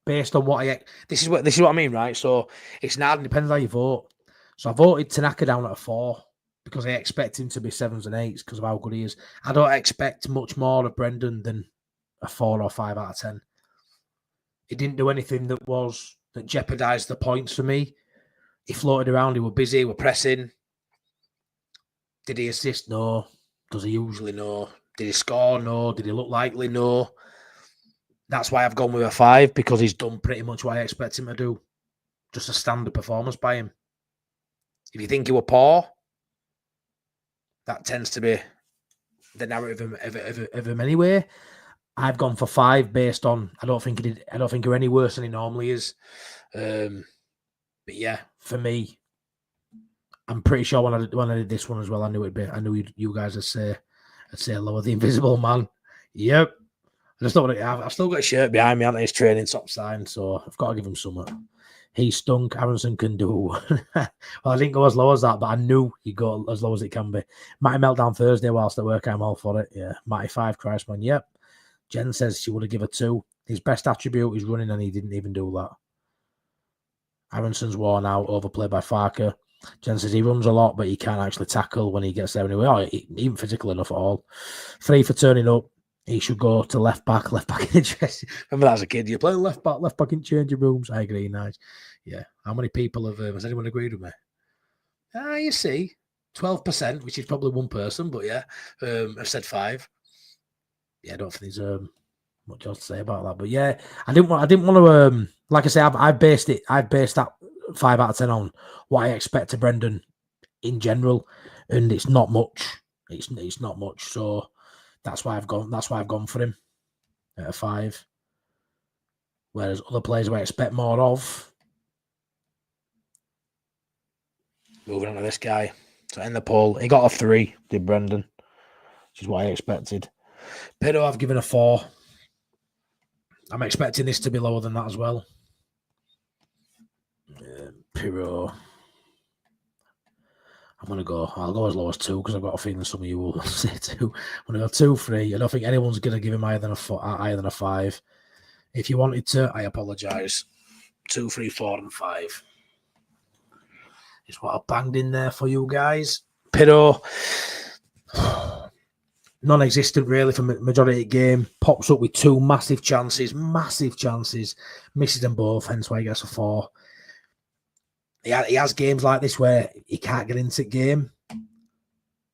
Speaker 1: based on what this is what I mean, right? So it's now, it depends how you vote. So I voted Tanaka down at a 4 because I expect him to be 7s and 8s because of how good he is. I don't expect much more of Brendan than a 4 or 5 out of 10. He didn't do anything that jeopardised the points for me. He floated around. He was busy. He was pressing. Did he assist? No. Does he usually? No. Did he score? No. Did he look likely? No. That's why I've gone with a 5 because he's done pretty much what I expect him to do. Just a standard performance by him. If you think he were poor, that tends to be the narrative of him anyway. I've gone for 5 based on I don't think he's any worse than he normally is. But yeah, for me, I'm pretty sure when I did this one as well, I knew you guys would say I'd say lower the Invisible Man. Yep. I just don't want to. I've still got a shirt behind me, haven't I? His training top sign, so I've got to give him something. He stunk. Aaronson can do. Well, I didn't go as low as that, but I knew he'd go as low as it can be. Matty Meltdown Thursday whilst at work. I'm all for it. Yeah. Matty 5, Christman. Yep. Jen says she would have given a 2. His best attribute is running, and he didn't even do that. Aronson's worn out, overplayed by Farker. Jen says he runs a lot, but he can't actually tackle when he gets there anyway. Oh, even physical enough at all. 3 for turning up. He should go to left back in the dressing. Remember that as a kid, you're playing left back in changing rooms. I agree, nice. Yeah. How many people has anyone agreed with me? You see, 12%, which is probably one person, but yeah, I've said 5. Yeah, I don't think there's much else to say about that. But yeah, I didn't want to like I say, I've based that 5 out of 10 on what I expect of Brendan in general, and it's not much. It's not much. So that's why I've gone for him at a 5. Whereas other players I expect more of. Moving on to this guy. So in the poll, he got a 3, did Brendan, which is what I expected. Piroe, I've given a 4. I'm expecting this to be lower than that as well. Piroe. I'll go as low as 2 because I've got a feeling some of you will say 2. I'm going to go 2, 3. I don't think anyone's going to give him higher than a 5. If you wanted to, I apologise. 2, 3, 4, and 5 is what I banged in there for you guys. Piroe, non-existent really for majority of the game. Pops up with 2 massive chances, misses them both, hence why he gets a 4. He has games like this where he can't get into the game,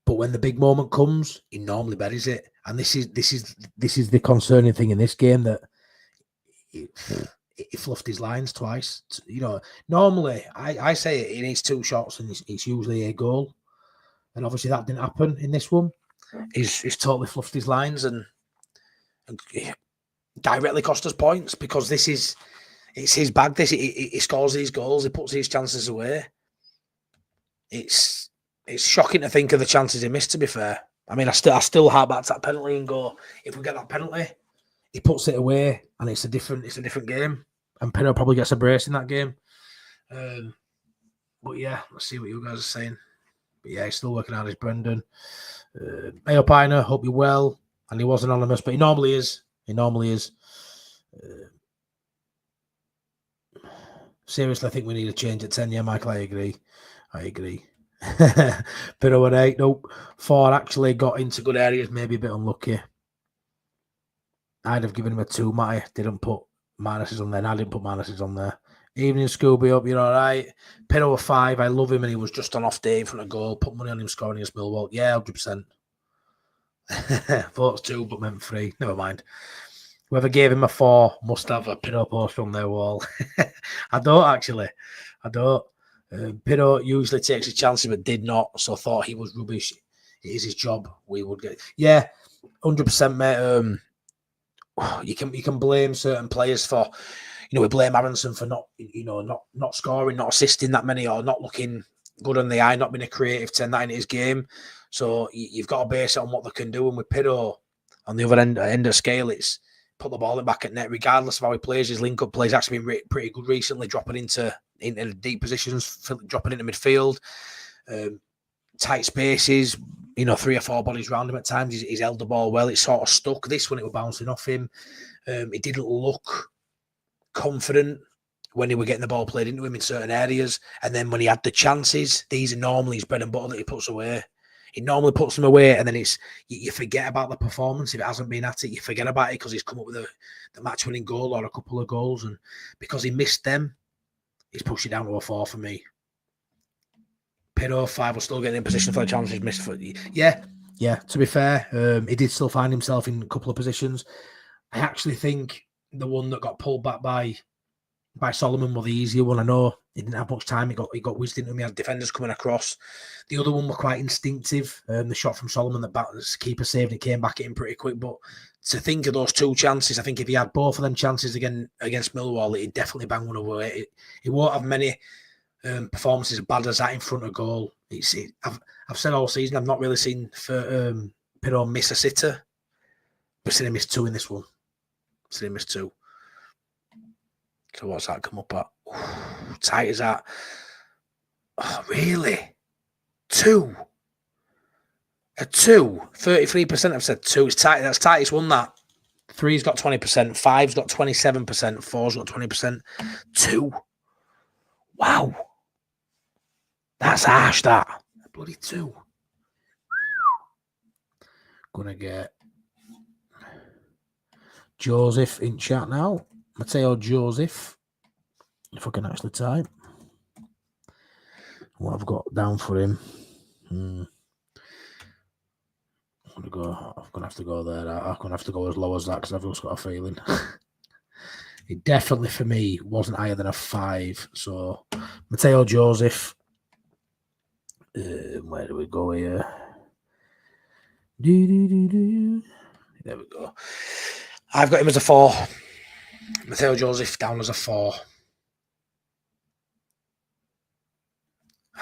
Speaker 1: but when the big moment comes, he normally buries it. And this is the concerning thing in this game, that he fluffed his lines twice. You know, normally I say he needs 2 shots and it's usually a goal, and obviously that didn't happen in this one. He's totally fluffed his lines and directly cost us points, because it's his bag. He scores these goals. He puts these chances away. It's shocking to think of the chances he missed, to be fair. I mean, I still hark back to that penalty and go, if we get that penalty, he puts it away and it's a different game. And Piroe probably gets a brace in that game. But yeah, let's see what you guys are saying. But yeah, he's still working out his Brendan. Mayo Piner, hope you're well. And he was anonymous, but he normally is. Seriously, I think we need a change at 10. Yeah, Michael, I agree. Piroe at 8. Nope. 4 actually got into good areas, maybe a bit unlucky. I'd have given him a 2. Matty didn't put minuses on there, and I didn't put minuses on there. Evening, Scooby, up, you're all right. Piroe a 5. I love him, and he was just on off day in front of goal. Put money on him scoring against Millwall. Yeah, 100%. Thoughts 2, but meant 3. Never mind. Whoever gave him a 4 must have a Piroe poster on their wall. I don't. Piroe usually takes his chances, but did not, so thought he was rubbish. It is his job. We would get. Yeah, 100%, mate. You can blame certain players for, we blame Aaronson for not scoring, not assisting that many, or not looking good on the eye, not being a creative 10 that in his game. So you've got to base it on what they can do. And with Piroe on the other end of the scale, it's put the ball in back at net, regardless of how he plays. His link-up play's actually been pretty good recently, dropping into deep positions, dropping into midfield, tight spaces, 3 or 4 bodies round him at times. He's held the ball well. It's sort of stuck. This one, it was bouncing off him. He didn't look confident when he were getting the ball played into him in certain areas. And then when he had the chances, these are normally his bread and butter that he puts away. He normally puts them away, and then you forget about the performance. If it hasn't been at it, you forget about it because he's come up with the match-winning goal or a couple of goals. And because he missed them, he's pushed it down to a 4 for me. Piroe 5 will still get in position for the chance he's missed. Yeah, to be fair, he did still find himself in a couple of positions. I actually think the one that got pulled back by Solomon was the easier one. I know he didn't have much time. He got whizzed into him. He had defenders coming across. The other one were quite instinctive. The shot from Solomon, the keeper saved, it came back at him pretty quick. But to think of those 2 chances, I think if he had both of them chances again against Millwall, he'd definitely bang one away. He won't have many performances as bad as that in front of goal. I've said all season, I've not really seen Piroe miss a sitter. We've seen him miss 2 in this one. Seen him miss 2. So what's that come up at? Ooh, tight as that. Oh, really? 2? A 2? 33% have said 2. It's tight. That's tightest one, that. 3's got 20%. 5's got 27%. 4's got 20%. 2. Wow. That's harsh, that. A bloody 2. Gonna get Joseph in chat now. Matteo Joseph. If I can actually type. What I've got down for him. I'm gonna have to go there. I'm gonna have to go as low as that because I've just got a feeling. It definitely for me wasn't higher than a 5. So Matteo Joseph. Where do we go here? There we go. I've got him as a 4. Matteo Joseph down as a 4.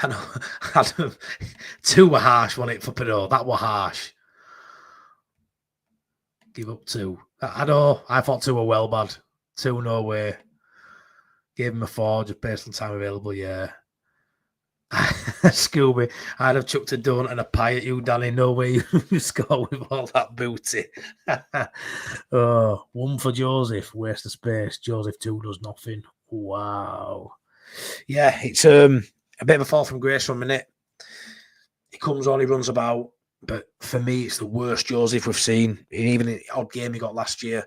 Speaker 1: I know. 2 were harsh, wasn't it, for Piroe? That were harsh. Give up 2. I know. I thought 2 were well bad. 2, no way. Gave him a 4 just based on time available, yeah. Scooby, I'd have chucked a donut and a pie at you, Danny. No way you score with all that booty. 1 for Joseph. Waste of space. Joseph 2 does nothing. Wow. Yeah, it's a bit of a fall from grace for a minute. He comes on, he runs about. But for me, it's the worst Joseph we've seen. Even in the odd game he got last year,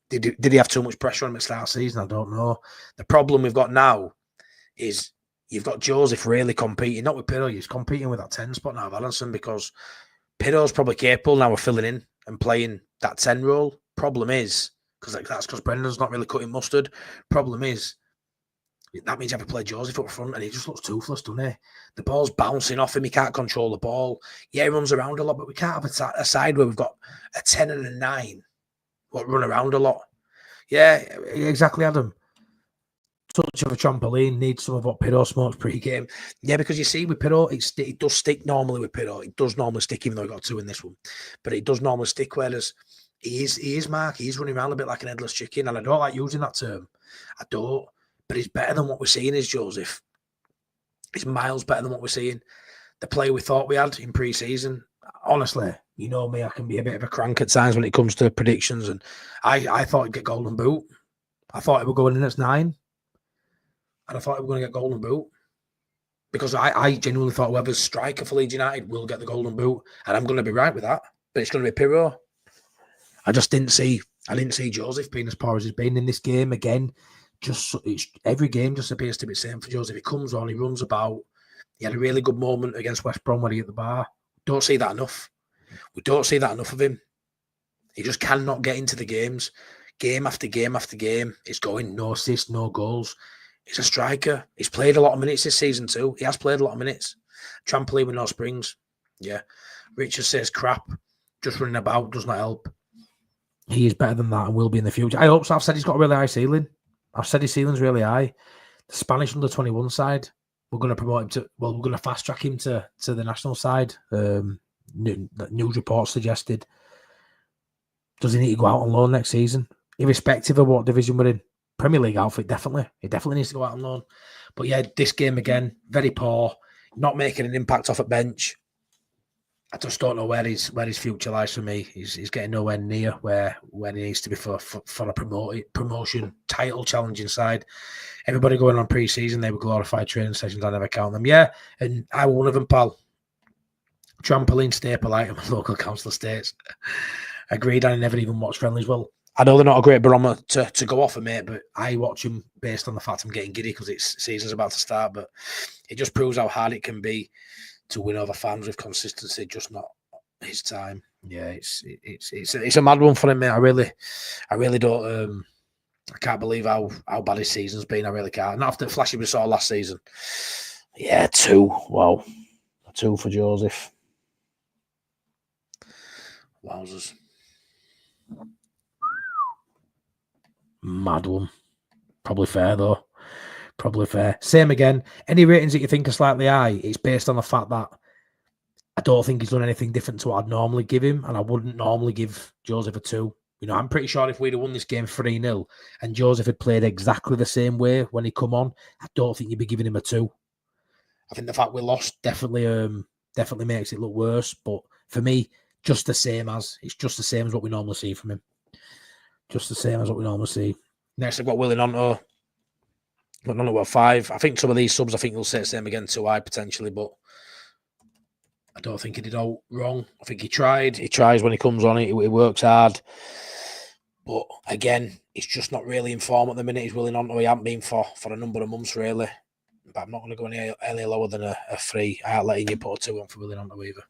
Speaker 1: did he have too much pressure on him at the start of the season? I don't know. The problem we've got now is you've got Joseph really competing, not with Piroe, he's competing with that 10 spot now of Aaronson, because Piroe's probably capable now of filling in and playing that 10 role. Problem is, that's because Brendan's not really cutting mustard. Problem is, that means you have to play Joseph up front, and he just looks toothless, doesn't he? The ball's bouncing off him, he can't control the ball. Yeah, he runs around a lot, but we can't have a side where we've got a 10 and a 9 what run around a lot. Yeah, exactly, Adam. Touch of a trampoline, needs some of what Piroe smokes pre-game. Yeah, because you see with Piroe, it does stick normally with Piroe. It does normally stick, even though he got 2 in this one. But it does normally stick, whereas he is Mark. He's running around a bit like an headless chicken, and I don't like using that term. I don't. But he's better than what we're seeing is Joseph. He's miles better than what we're seeing. The player we thought we had in pre-season, honestly, you know me, I can be a bit of a crank at times when it comes to predictions, and I thought he'd get golden boot. I thought he would go in as 9. And I thought we were going to get golden boot, because I genuinely thought whoever's striker for Leeds United will get the golden boot, and I'm going to be right with that. But it's going to be Piroe. I didn't see Joseph being as poor as he's been in this game again. Every game just appears to be the same for Joseph. He comes on, he runs about. He had a really good moment against West Brom when he hit the bar. Don't see that enough. We don't see that enough of him. He just cannot get into the games. Game after game after game, it's going no assists, no goals. He's a striker. He's played a lot of minutes this season too. He has played a lot of minutes. Trampoline with no springs. Yeah. Richard says crap. Just running about does not help. He is better than that and will be in the future. I hope so. I've said he's got a really high ceiling. I've said his ceiling's really high. The Spanish under-21 side, we're going to promote him to, we're going to fast-track him to the national side. News reports suggested. Does he need to go out on loan next season? Irrespective of what division we're in. Premier League outfit, definitely. He definitely needs to go out on loan. But yeah, this game again, very poor. Not making an impact off a bench. I just don't know where his future lies for me. He's getting nowhere near where he needs to be for a promotion, title challenging side. Everybody going on pre-season, they were glorified training sessions. I never count them. Yeah, and I was one of them, pal. Trampoline staple item at local council estates. Agreed, I never even watched friendlies. Well, I know they're not a great barometer to go off of, mate, but I watch them based on the fact I'm getting giddy because it's season's about to start. But it just proves how hard it can be to win over fans with consistency, just not his time. Yeah, it's a mad one for him, mate. I really don't. I can't believe how bad his season's been. I really can't. Not after the flashy we saw last season. Yeah, 2. Wow, 2 for Joseph. Wowzers. Mad one. Probably fair, though. Probably fair. Same again. Any ratings that you think are slightly high, it's based on the fact that I don't think he's done anything different to what I'd normally give him, and I wouldn't normally give Joseph a 2. You know, I'm pretty sure if we'd have won this game 3-0 and Joseph had played exactly the same way when he come on, I don't think you'd be giving him a 2. I think the fact we lost definitely makes it look worse. But for me, it's just the same as what we normally see from him. Just the same as what we normally see. Next, I've got Willie Gnonto. But none of 5. I think some of these subs, I think he'll say the same again, 2 high potentially, but I don't think he did all wrong. I think he tried. He tries when he comes on. He works hard. But again, he's just not really in form at the minute. He's Willie Gnonto. He hasn't been for a number of months, really. But I'm not going to go any lower than a 3. I ain't letting you put a 2 on for Willie Gnonto either.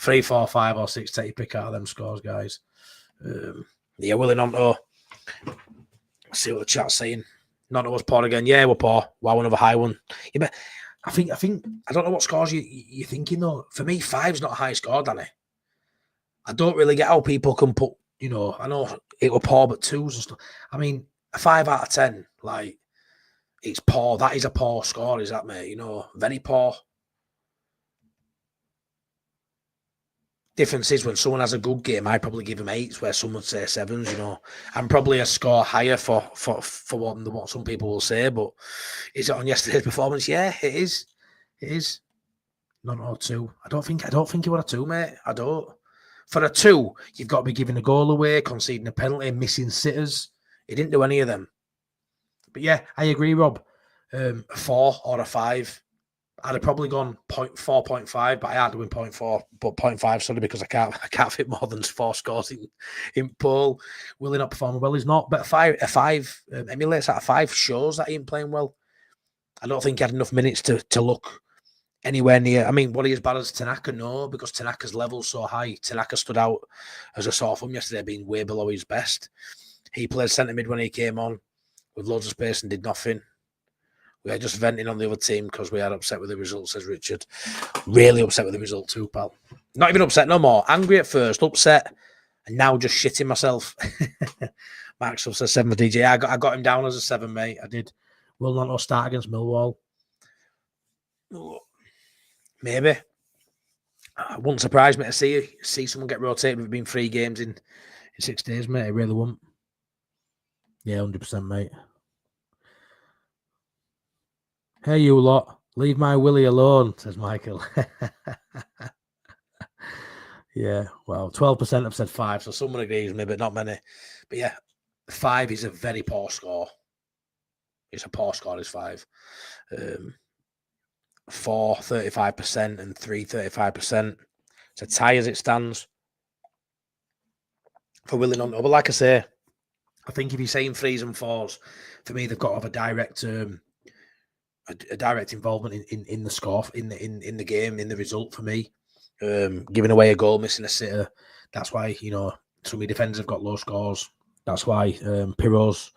Speaker 1: 3, 4, 5 or 6, take your pick out of them scores, guys. Yeah, Willie Gnonto. See what the chat's saying. Gnonto was poor again. Yeah, we're poor. Wow, another high one. Yeah, but I think I don't know what scores you're thinking though. For me, 5's not a high score, Danny. I don't really get how people can put, you know, I know it were poor, but 2s and stuff. I mean, a 5 out of 10, like, it's poor. That is a poor score, is that, mate? You know, very poor. Difference is when someone has a good game, I probably give him 8s, where some would say 7s. You know, I'm probably a score higher for what some people will say. But is it on yesterday's performance? Yeah, it is. It is. Not a 2. I don't think you want a 2, mate. I don't. For a 2, you've got to be giving a goal away, conceding a penalty, missing sitters. He didn't do any of them. But yeah, I agree, Rob. A 4 or a 5. I'd have probably gone 4.5, but I had to win 0.4, but 0.5, sorry, because I can't fit more than 4 scores in Paul. Willie not performing well, he's not. But a 5 emulates that. A 5 shows that he ain't playing well. I don't think he had enough minutes to look anywhere near. I mean, what he as bad as Tanaka? No, because Tanaka's level's so high. Tanaka stood out as a sore thumb yesterday, being way below his best. He played centre mid when he came on with loads of space and did nothing. We are just venting on the other team because we are upset with the result, says Richard. Really upset with the result too, pal. Not even upset no more. Angry at first, upset, and now just shitting myself. Max says 7 for DJ. I got him down as a 7, mate. I did. Will Gnonto start against Millwall? Maybe. It wouldn't surprise me to see someone get rotated with it being 3 games in 6 days, mate. It really wouldn't. Yeah, 100%, mate. Hey, you lot. Leave my Willie alone, says Michael. Yeah, well, 12% have said 5, so someone agrees with me, but not many. But yeah, 5 is a very poor score. It's a poor score, is 5. 4, 35%, and 3, 35%. It's a tie as it stands for Willie Gnonto. But like I say, I think if you're saying 3s and 4s, for me, they've got to have a direct involvement in the score, in the game, in the result for me. Giving away a goal, missing a sitter. That's why, you know, some of the defenders have got low scores. That's why Piroe's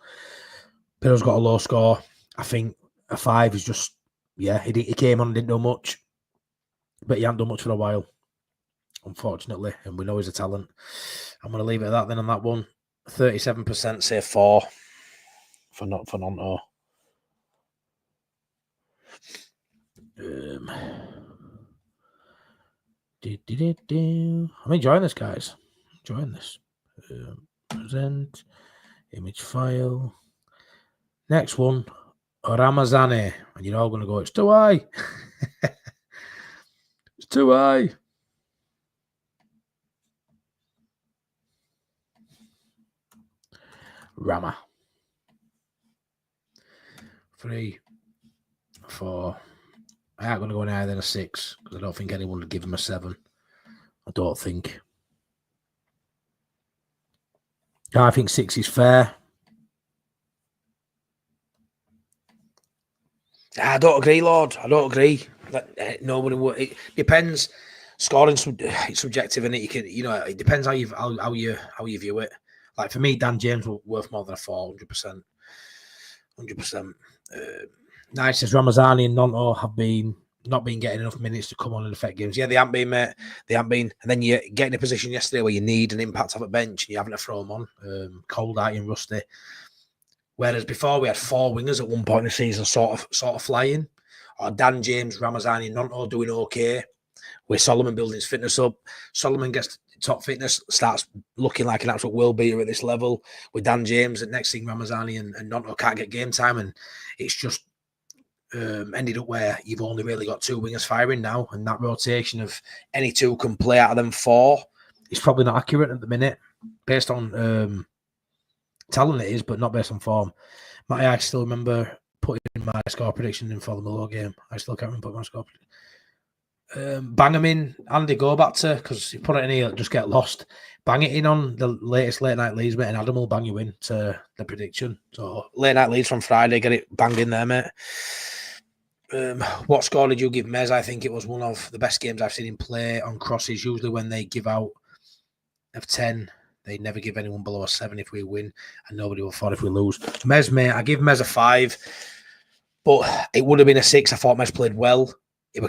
Speaker 1: got a low score. I think a 5 is just, yeah, he came on and didn't do much, but he hasn't done much for a while, unfortunately, and we know he's a talent. I'm going to leave it at that then on that one. 37% say 4 for Gnonto. I'm enjoying this, guys. Enjoying this. Present image file. Next one, Ramazani, and you're all going to go, it's too high. It's too high. Rama. 3, 4. I ain't going to go any higher than a 6 because I don't think anyone would give him a 7. I don't think. I think 6 is fair. I don't agree, Lord. I don't agree. Nobody would. It depends. Scoring, it's subjective, and it depends how you view it. Like for me, Dan James was worth more than a 4, 100%. 100%. Nice as Ramazani and Gnonto have not been getting enough minutes to come on and affect games. Yeah, they haven't been, mate. They haven't been. And then you get in a position yesterday where you need an impact off a bench and you're having to throw them on. Cold out and rusty. Whereas before we had 4 wingers at one point in the season sort of flying. Or Dan James, Ramazani, Gnonto doing okay. With Solomon building his fitness up. Solomon gets top fitness, starts looking like an absolute world beater at this level. With Dan James, the next thing Ramazani and Gnonto can't get game time, and it's just ended up where you've only really got 2 wingers firing now, and that rotation of any 2 can play out of them 4 is probably not accurate at the minute, based on talent it is, but not based on form. I still remember putting my score prediction in for the Mallow game. I still can't remember my score prediction. Bang them in, Andy, go back to, because you put it in here, just get lost. Bang it in on the latest late night Leeds, mate, and Adam will bang you in to the prediction. So late night Leeds from Friday, get it banged in there, mate. What score did you give Mez? I think it was one of the best games I've seen him play on crosses. Usually when they give out of 10, they never give anyone below a 7 if we win, and nobody will fall if we lose. Mez, mate, I give Mez a 5, but it would have been a 6. I thought Mez played well. He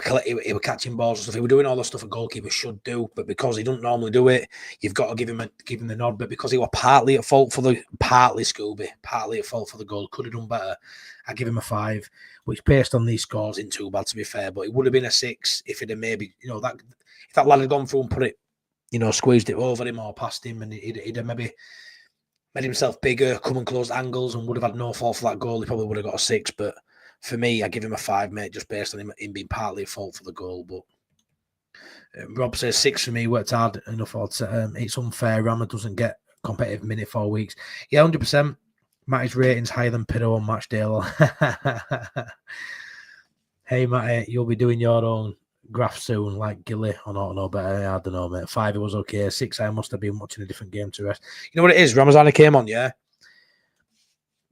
Speaker 1: were catching balls and stuff. He were doing all the stuff a goalkeeper should do, but because he don't normally do it, you've got to give him the nod. But because he were partly at fault for the goal, could have done better. I give him a 5, which based on these scores isn't too bad, to be fair. But it would have been a 6 if it had maybe, that if that lad had gone through and put it, squeezed it over him or past him, and he'd have maybe made himself bigger, come and close angles, and would have had no fault for that goal. He probably would have got a 6, but for me, I give him a 5, mate, just based on him being partly at fault for the goal. But Rob says 6 for me, worked hard enough. It's unfair. Rama doesn't get competitive minute 4 weeks. Yeah, 100%. Matty's rating's higher than Piroe on Matchdale. Hey, Matty, you'll be doing your own graph soon, like Gilly. Or not, no better. I don't know, mate. 5, it was okay. 6, I must have been watching a different game to rest. You know what it is? Ramazani came on, yeah?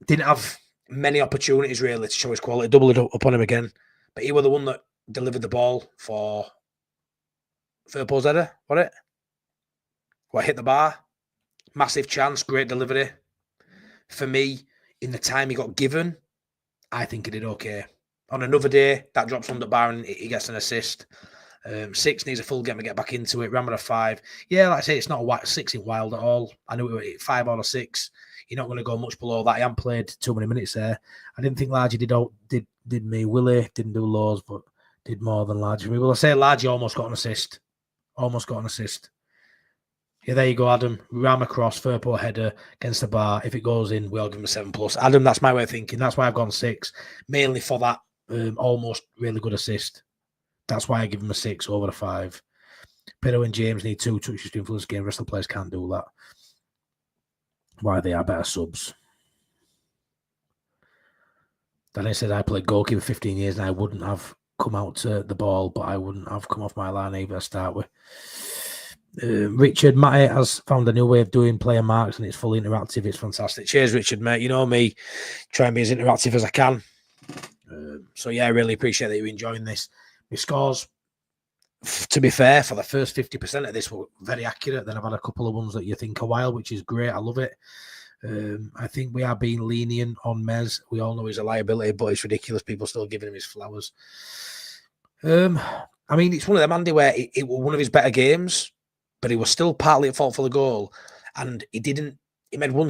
Speaker 1: Didn't have many opportunities really to show his quality. Doubled it up on him again, but he was the one that delivered the ball for Firpo's header. What hit the bar? Massive chance, great delivery. For me, in the time he got given, I think he did okay. On another day, that drops on the bar and he gets an assist. 6 needs a full game to get back into it. Ram at a 5. Yeah, like I say, it's not a 6 in wild at all. I knew it was 5 out of 6. You're not going to go much below that. He hadn't played too many minutes there. I didn't think Largy did me. Willie didn't do loads, but did more than Largy. Well, I say Largy almost got an assist. Yeah, there you go, Adam. Ram across, Firpo header against the bar. If it goes in, we'll give him a 7+. Adam, that's my way of thinking. That's why I've gone 6. Mainly for that almost really good assist. That's why I give him a 6 over a 5. Piroe and James need 2 touches to influence the game. The rest of the players can't do that. Why they are better subs. Danny said I played goalkeeper 15 years and I wouldn't have come out to the ball, but I wouldn't have come off my line either to start with. Richard, Matty has found a new way of doing player marks and it's fully interactive. It's fantastic. Cheers, Richard, mate. You know me, try and be as interactive as I can. So, yeah, I really appreciate that you're enjoying this. My scores, to be fair, for the first 50% of this were very accurate. Then I've had a couple of ones that you think are wild, which is great. I love it. I think we are being lenient on Mez. We all know he's a liability, but it's ridiculous. People still giving him his flowers. I mean, it's one of them, Andy, where it was one of his better games, but he was still partly at fault for the goal. And he made one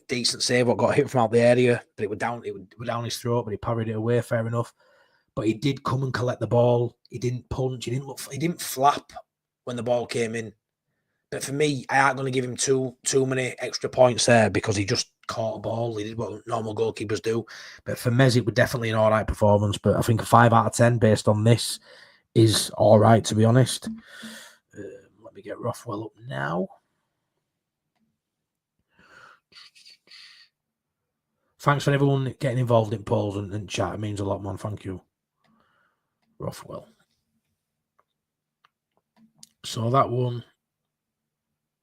Speaker 1: decent save, what got hit from out the area, but it was down his throat, but he parried it away, fair enough. But he did come and collect the ball. He didn't punch. He didn't flap when the ball came in. But for me, I aren't going to give him too many extra points there because he just caught a ball. He did what normal goalkeepers do. But for Mez, it was definitely an all right performance. But I think a 5 out of 10 based on this is all right, to be honest. Let me get Rothwell up now. Thanks for everyone getting involved in polls and chat. It means a lot, man. Thank you. Rothwell. So that one,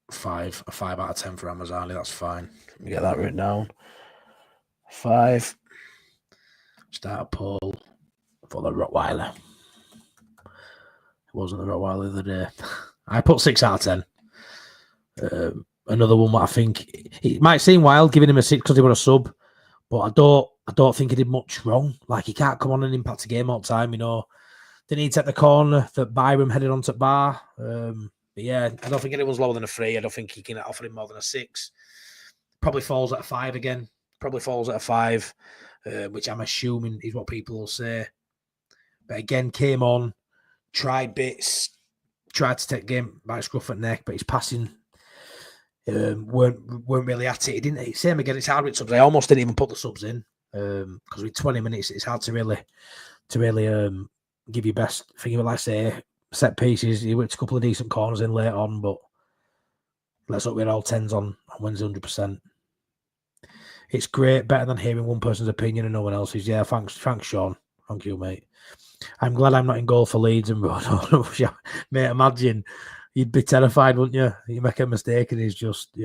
Speaker 1: a 5 out of 10 for Ramazani. That's fine. Let me get that written down. 5. Start a poll for the Rottweiler. It wasn't the Rottweiler the other day. I put 6 out of 10. Another one that I think it might seem wild giving him a 6 because he was a sub, but I don't think he did much wrong. Like, he can't come on and impact a game all the time, you know. Didn't he take the corner that Byram headed onto the bar? But yeah, I don't think anyone's lower than a 3. I don't think he can offer him more than a 6. Probably falls at a 5 again. Which I'm assuming is what people will say. But again, came on, tried bits, tried to take game by scruff at neck, but his passing weren't really at it. He didn't. Same again. It's hard with subs. I almost didn't even put the subs in because with 20 minutes, it's hard to really give your best. Think of it like say set pieces. He whipped a couple of decent corners in late on, but let's hope we're all 10s on Wednesday 100%. It's great, better than hearing one person's opinion and no one else's. Yeah, thanks, Sean. Thank you, mate. I'm glad I'm not in goal for Leeds and mate. Imagine you'd be terrified, wouldn't you? You make a mistake and he's just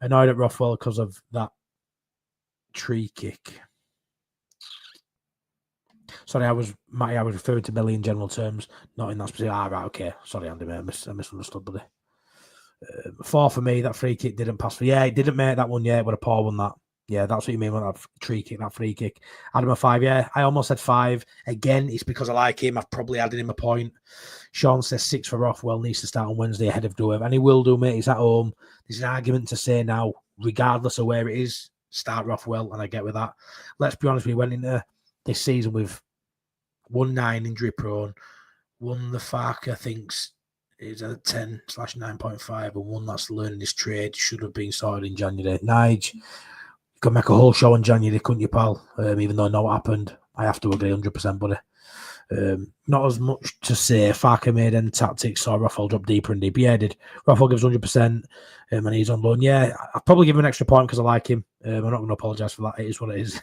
Speaker 1: annoyed at Rothwell because of that tree kick. Sorry, I was referring to Millie in general terms, not in that specific. Right, okay. Sorry, Andy, mate. I misunderstood, buddy. 4 for me. That free kick didn't pass for. Yeah, it didn't make that one. Yeah, it would have poor one that. Yeah, that's what you mean with that free kick. Had him a 5. Yeah, I almost said 5. Again, it's because I like him. I've probably added him a point. Sean says 6 for Rothwell. Needs to start on Wednesday ahead of Gruev. And he will do, mate. He's at home. There's an argument to say now, regardless of where it is, start Rothwell. And I get with that. Let's be honest, we went into this season with 1-9 injury prone. One the Farker thinks is a 10/9.5 and one that's learning his trade should have been started in January. Nige, you could make a whole show in January, couldn't you, pal? Even though I know what happened, I have to agree 100%, buddy. Not as much to say. Farker made end tactics, saw Rothwell drop deeper and deeper. Yeah, did. Rothwell gives 100%, and he's on loan. Yeah, I'll probably give him an extra point because I like him. I'm not going to apologise for that. It is what it is.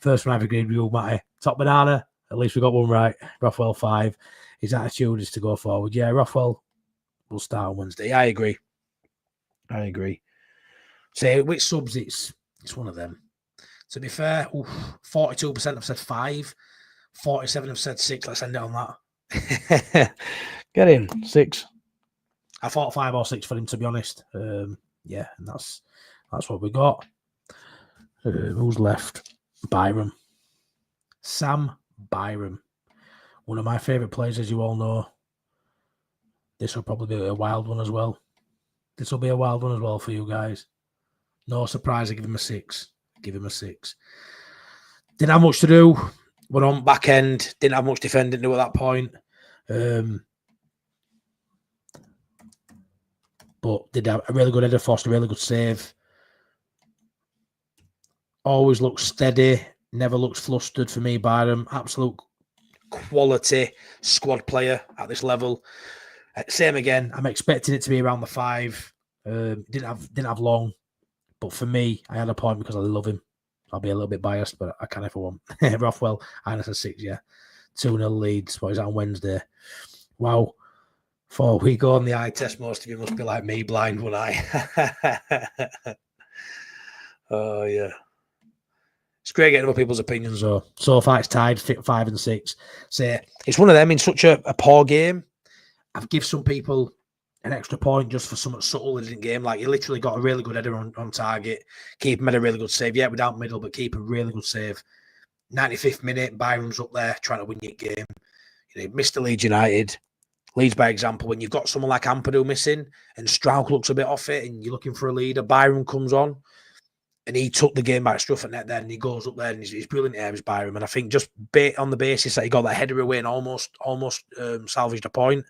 Speaker 1: First one I've agreed with you, Matty. Top banana. At least we got one right. Rothwell 5. His attitude is to go forward. Yeah, Rothwell will start on Wednesday. I agree. So which subs it's one of them. To be fair, 42% have said 5. 47 have said 6. Let's end it on that.
Speaker 2: Get in 6.
Speaker 1: I thought 5 or 6 for him, to be honest. Yeah, and that's what we got. Who's left? Byram. Sam Byram. One of my favourite players, as you all know. This will probably be a wild one as well. For you guys. No surprise, I give him a 6. Didn't have much to do. We're on back end. Didn't have much defending to do at that point. But did have a really good header, forced a really good save. Always looks steady. Never looks flustered for me, Byram. Absolute quality squad player at this level. Same again. I'm expecting it to be around the 5. Didn't have long, but for me, I had a point because I love him. I'll be a little bit biased, but I can if I want. Rothwell, I said 6. Yeah, 2-0 Leeds. What is that on Wednesday? Wow. Before we go on the eye test, most of you must be like me, blind one eye. Oh yeah. It's great getting other people's opinions, though. So far, it's tied 5 and 6. So it's one of them in such a poor game. I've given some people an extra point just for something subtle in the game. Like, you literally got a really good header on target. Keeper made a really good save. Yeah, without middle, but keeper really good save. 95th minute, Byram's up there trying to win your game. You know, Mr. Leeds United. Leeds, by example, when you've got someone like Ampadu missing and Struijk looks a bit off it and you're looking for a leader, Byram comes on. And he took the game by scruff at net there, and he goes up there, and he's brilliant here, is Byram. And I think just on the basis that he got that header away and almost salvaged a point,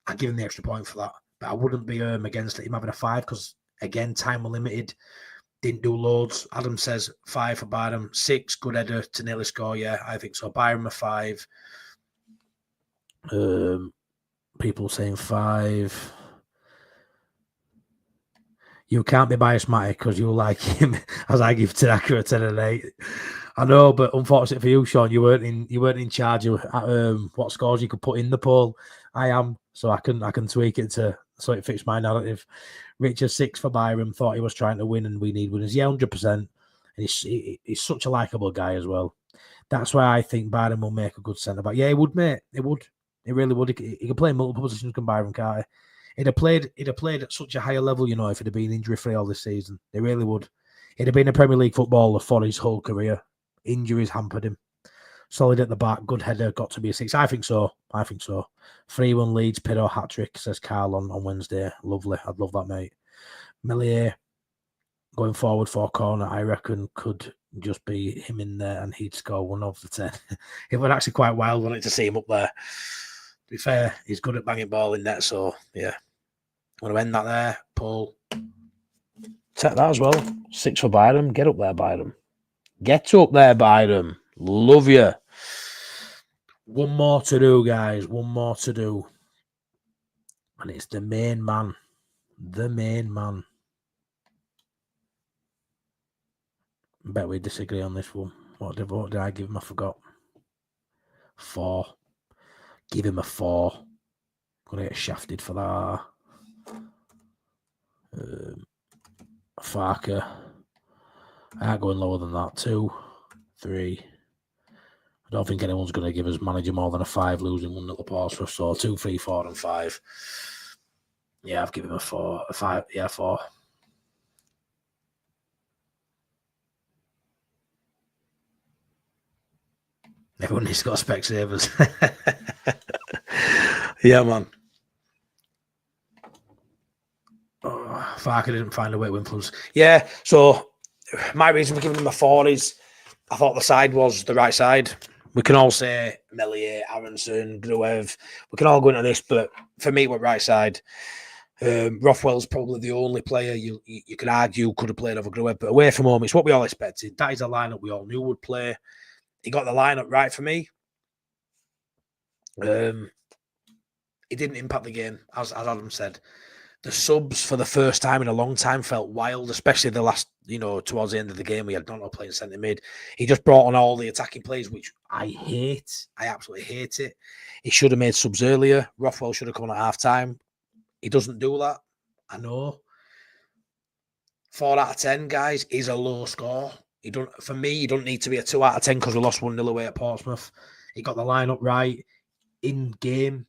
Speaker 1: I'd give him the extra point for that. But I wouldn't be against him having a 5 because, again, time were limited. Didn't do loads. Adam says 5 for Byram. 6, good header to nearly score. Yeah, I think so. Byram a 5. People saying 5. You can't be biased, Matty, because you like him, as I give Tanaka a 10 and 8. I know, but unfortunately for you, Sean, you weren't in charge of what scores you could put in the poll. I am, so I can tweak it so it fits my narrative. Richard 6 for Byram, thought he was trying to win, and we need winners. Yeah, 100%. And he's such a likable guy as well. That's why I think Byram will make a good centre back. Yeah, he would, mate. It would. He really would. He can play in multiple positions, can Byram, can't he? He'd have played at such a higher level, you know, if he'd have been injury-free all this season. He really would. He'd have been a Premier League footballer for his whole career. Injuries hampered him. Solid at the back, good header, got to be a 6. I think so. 3-1 Leeds, Piroe hat-trick, says Carl on Wednesday. Lovely. I'd love that, mate. Millier going forward for corner, I reckon, could just be him in there and he'd score 1 over 10. It was actually quite wild, wasn't it, to see him up there. To be fair, he's good at banging ball in net, so yeah. I'm going to end that there, Paul.
Speaker 2: Take that as well. 6 for Byram. Get up there, Byram. Get up there, Byram. Love you.
Speaker 1: One more to do, guys. One more to do. And it's the main man. The main man. I bet we disagree on this one. What did I give him? I forgot. 4. Give him a 4. Gonna get shafted for that. Farker. I ain't going lower than that. 2, 3. I don't think anyone's going to give us manager more than a 5, losing 1-0 to Portsmouth. So 2, 3, 4, and 5. Yeah, I've given him a 4. A 5. Yeah, 4. Everyone needs to got Specsavers. Yeah, man. Oh, Farker didn't find a way to influence. Yeah, so my reason for giving him a 4 is I thought the side was the right side. We can all say Melier, Aaronson, Gruev. We can all go into this, but for me, we're right side. Rothwell's probably the only player you could argue could have played over Gruev, but away from home, it's what we all expected. That is a lineup we all knew would play. He got the lineup right for me. It didn't impact the game, as Adam said. The subs for the first time in a long time felt wild, especially the last, towards the end of the game, we had Gnonto playing centre mid. He just brought on all the attacking plays, which I hate. I absolutely hate it. He should have made subs earlier. Rothwell should have come on at half time. He doesn't do that. I know. 4 out of 10, guys, is a low score. For me, you don't need to be a 2 out of 10 because we lost 1-0 away at Portsmouth. He got the lineup right in game.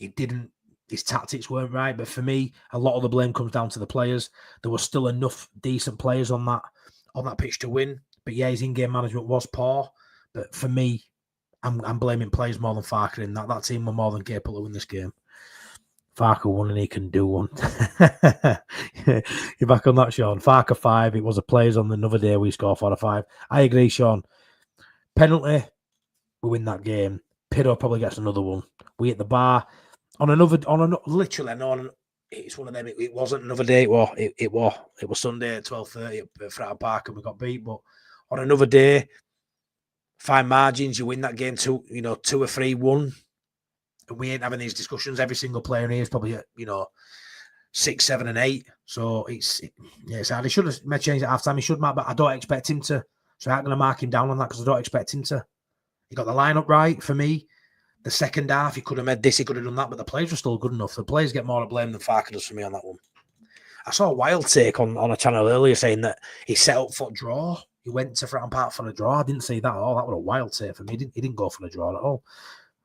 Speaker 1: He didn't. His tactics weren't right, but for me, a lot of the blame comes down to the players. There were still enough decent players on that pitch to win. But yeah, his in-game management was poor. But for me, I'm blaming players more than Farker in that. That team were more than capable of winning this game. Farker won and he can do one. You're back on that, Sean. Farker 5. It was a players on another day we score 4 or 5. I agree, Sean. Penalty, we win that game. Piroe probably gets another one. We hit the bar. Literally, no, it's one of them. It wasn't another day. It was Sunday at 12:30 at Fratton Park, and we got beat. But on another day, fine margins, you win that game 2 or 3-1. And we ain't having these discussions. Every single player in here is probably at 6, 7, and 8. So it's hard. He should have made change at half time. He should mark, but I don't expect him to. So I'm going to mark him down on that because I don't expect him to. He got the lineup right for me. The second half, he could have made this, he could have done that, but the players were still good enough. The players get more to blame than Farker does for me on that one. I saw a wild take on a channel earlier saying that he set up for a draw. He went to Fratton Park for a draw. I didn't see that at all. That was a wild take for me. He didn't go for the draw at all.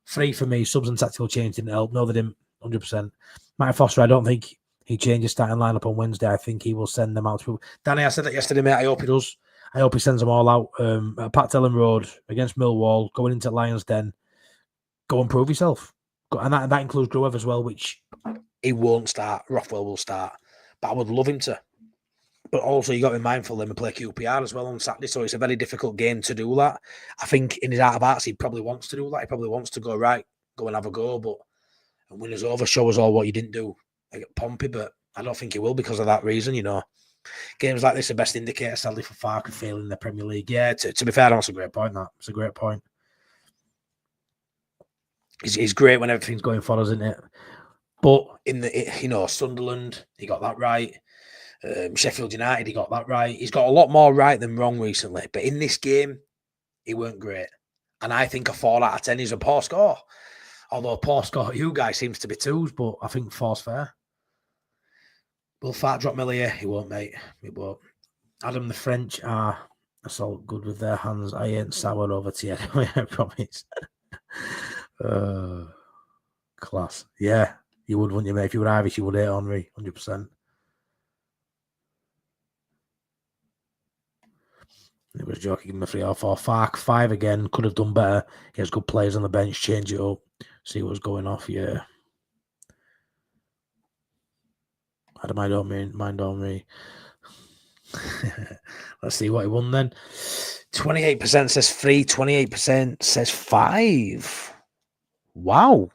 Speaker 1: 3 for me. Subs and tactical change didn't help. No, they didn't. 100%. Mike Foster, I don't think he changes starting lineup on Wednesday. I think he will send them out to. Danny, I said that yesterday, mate. I hope he does. I hope he sends them all out at Pat Ellen Road against Millwall, going into Lions Den. Go and prove yourself. And that includes Gruev as well, which he won't start. Rothwell will start. But I would love him to. But also, you got to be mindful that we play QPR as well on Saturday, so it's a very difficult game to do that. I think in his heart of hearts, he probably wants to do that. He probably wants to go, right, go and have a go, but when it's over, show us all what you didn't do. I get Pompey, but I don't think he will because of that reason, Games like this are best indicator, sadly, for Farker failing the Premier League. Yeah, to be fair, that's a great point, that. It's a great point. It's great when everything's going for us, isn't it? But in the, Sunderland, he got that right. Sheffield United, he got that right. He's got a lot more right than wrong recently. But in this game, he weren't great. And I think a 4 out of 10 is a poor score. Although a poor score, you guys seems to be 2s, but I think 4's fair. Will Fart drop Melier? He won't, mate. He won't. Adam, the French are so good with their hands. I ain't sour over Thierry. I promise. Class. Yeah, you would, wouldn't you, mate? If you were Irish, you would hate Henry, 100%. It was joking, give him a 3 or 4. Fark 5 again, could have done better. He has good players on the bench, change it up, see what's going off, yeah. Adam, I don't mind Henry. Let's see what he won then.
Speaker 2: 28% says 3, 28% says 5. Wow.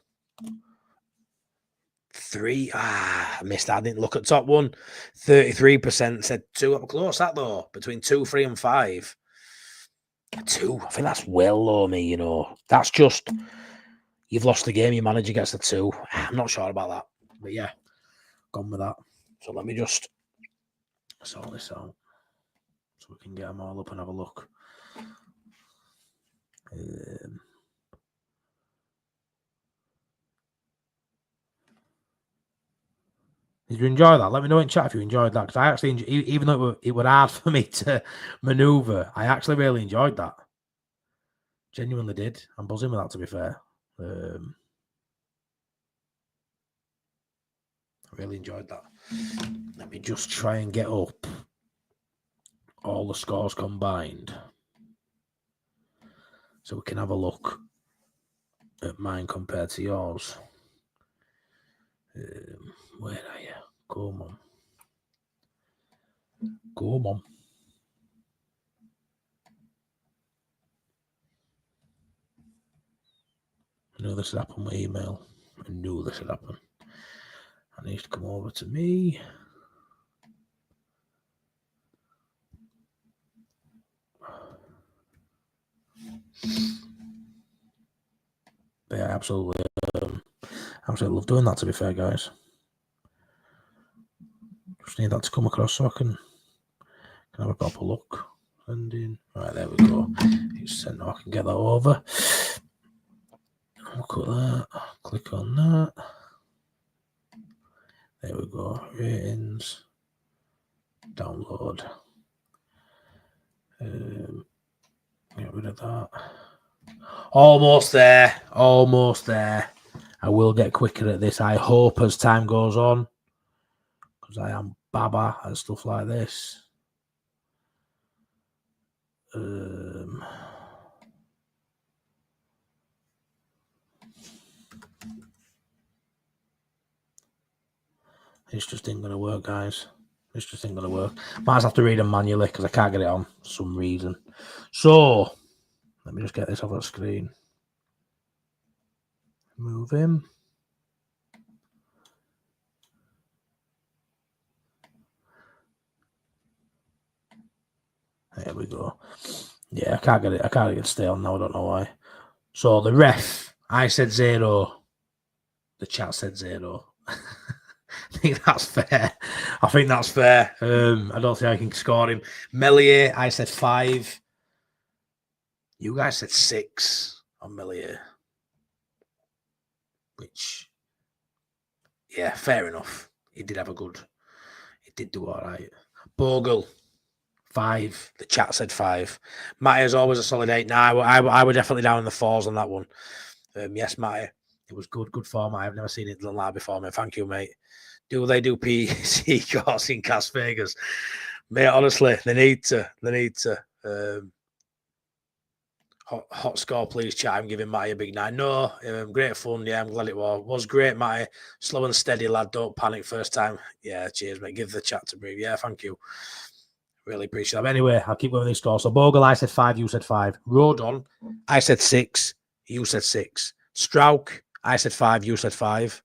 Speaker 2: 3. I missed that. I didn't look at top one. 33% said 2. Up close that though. Between 2, 3, and 5. 2. I think that's well low, me, you know. That's just you've lost the game, your manager gets a 2. I'm not sure about that.
Speaker 1: But yeah, gone with that.
Speaker 2: So let me just
Speaker 1: sort this out so we can get them all up and have a look. Did you enjoy that? Let me know in chat if you enjoyed that, because I actually, even though it were hard for me to maneuver, I actually really enjoyed that. Genuinely did. I'm buzzing with that, to be fair. I really enjoyed that. Let me just try and get up all the scores combined so we can have a look at mine compared to yours. Where are you? Come on. Come on. I knew this would happen with email. I knew this would happen. I need to come over to me. But yeah, absolutely love doing that, to be fair, guys. Just need that to come across so I can have a proper look. Sending. Right, there we go. It's sent. I can get that over. Look at that. Click on that. There we go. Ratings. Download. Get rid of that. Almost there. Almost there. I will get quicker at this, I hope, as time goes on, because I am baba and stuff like this. It's just ain't going to work, guys. It's just ain't going to work. Might have to read them manually because I can't get it on for some reason. So, let me just get this off the screen. Move him. There we go. Yeah, I can't get it. I can't get it stay on now. I don't know why. So, the ref, I said 0. The chat said 0. I think that's fair. I think that's fair. I don't think I can score him. Melier, I said 5. You guys said 6 on Melier. Which, yeah, fair enough. He did have a good. He did do all right. Bogle, 5. The chat said 5. Matty is always a solid 8. Now, I were definitely down in the 4s on that one. Yes, Matty. It was good form. I've never seen it like before, mate. Thank you, mate. Do they do PC course in Las Vegas? Mate, honestly, they need to. Hot score, please, chat. I'm giving Matty a big 9. No, great fun. Yeah, I'm glad it was great, Matty. Slow and steady, lad. Don't panic first time. Yeah, cheers, mate. Give the chat to breathe. Yeah, thank you. Really appreciate that. But anyway, I'll keep going with these scores. So Bogle, I said 5. You said 5. Rodon, I said 6. You said 6. Struijk, I said 5. You said 5.